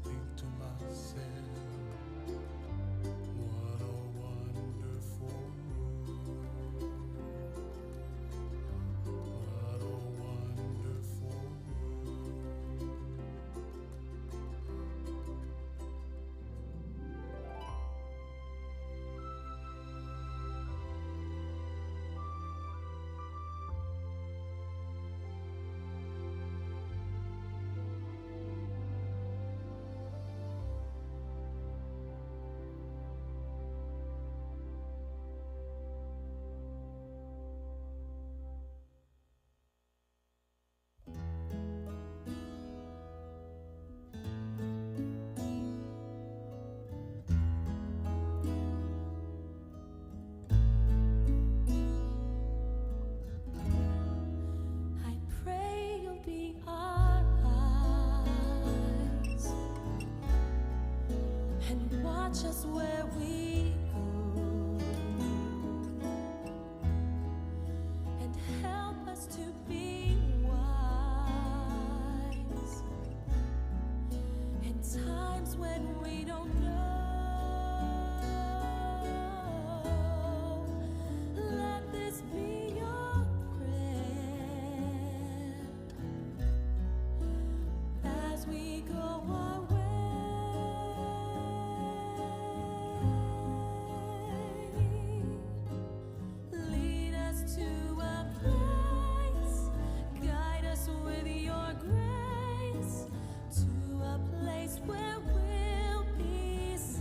think to myself, what a wonderful world. What a wonderful world. I pray you'll be our eyes and watch us where we go, and help us to be wise in times when we don't know. Let this be your prayer as we go our way. Lead us to a place, guide us with your grace, to a place where we'll be safe.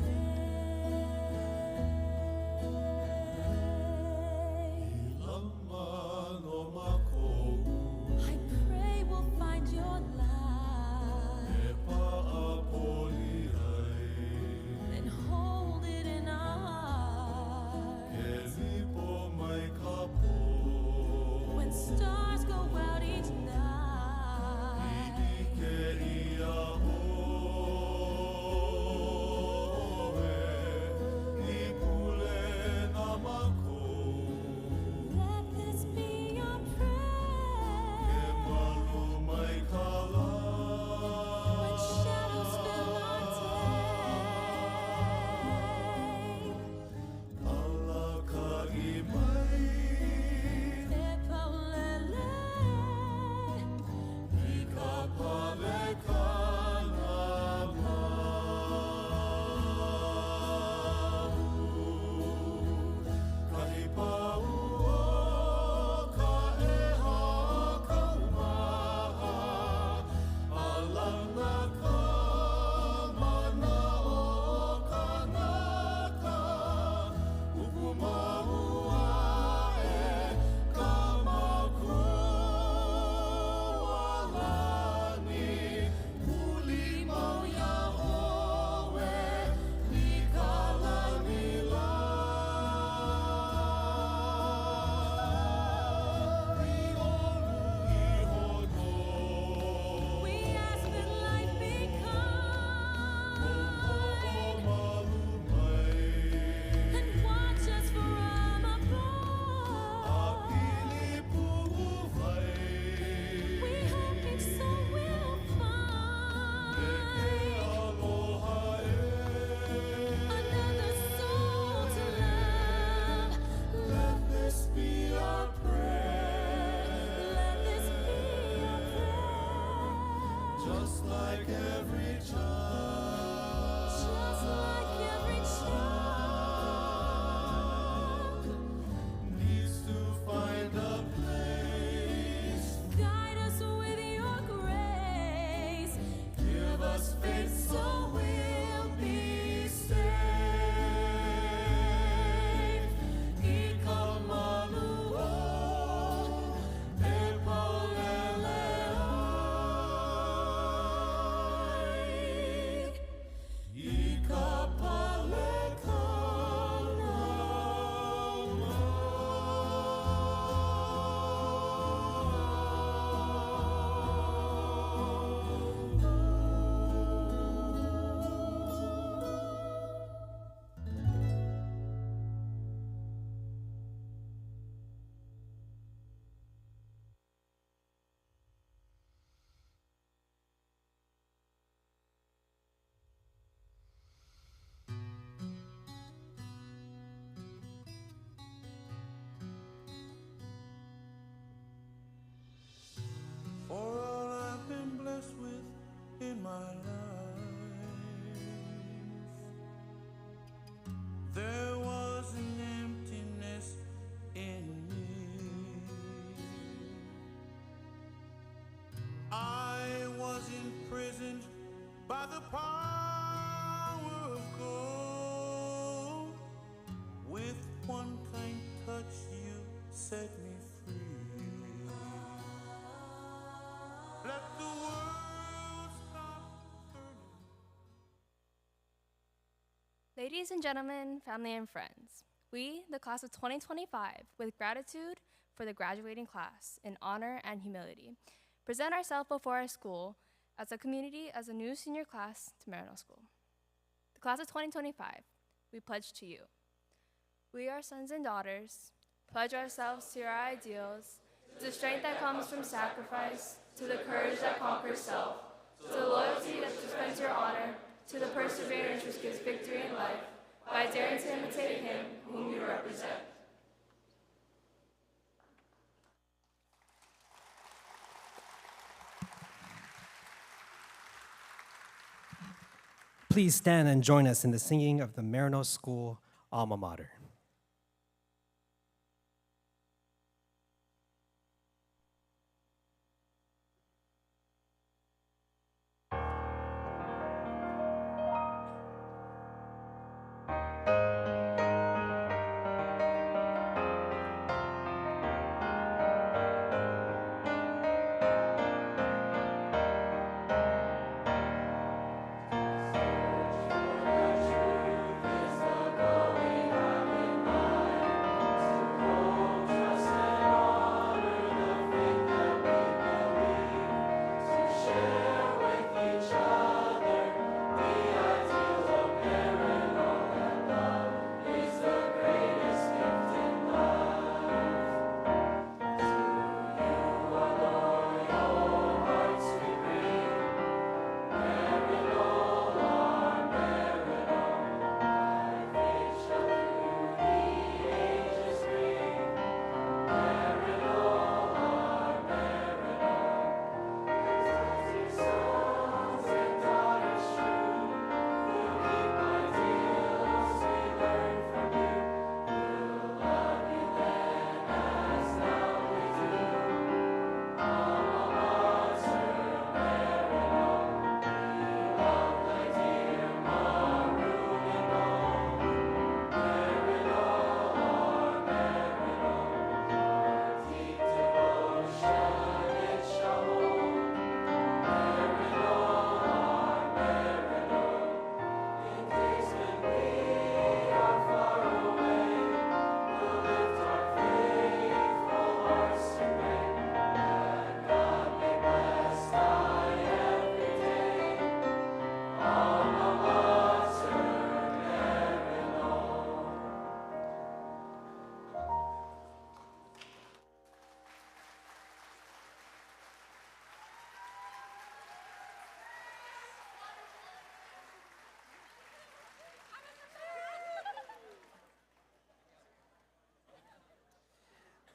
I was imprisoned by the power of gold. With one kind touch you set me free. Let the world stop turning. Ladies and gentlemen, family and friends, we, the class of 2025, with gratitude for the graduating class, in honor and humility, present ourselves before our school as a community as a new senior class to Maryknoll School. The class of 2025, we pledge to you. We, our sons and daughters, pledge ourselves to our ideals, to the strength that comes from sacrifice, to the courage that conquers self, to the loyalty that defends your honor, to the perseverance which gives victory in life, by daring to imitate him whom you represent. Please stand and join us in the singing of the Maryknoll School alma mater.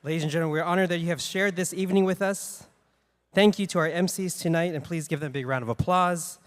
Ladies and gentlemen, we're honored that you have shared this evening with us. Thank you to our MCs tonight, and please give them a big round of applause.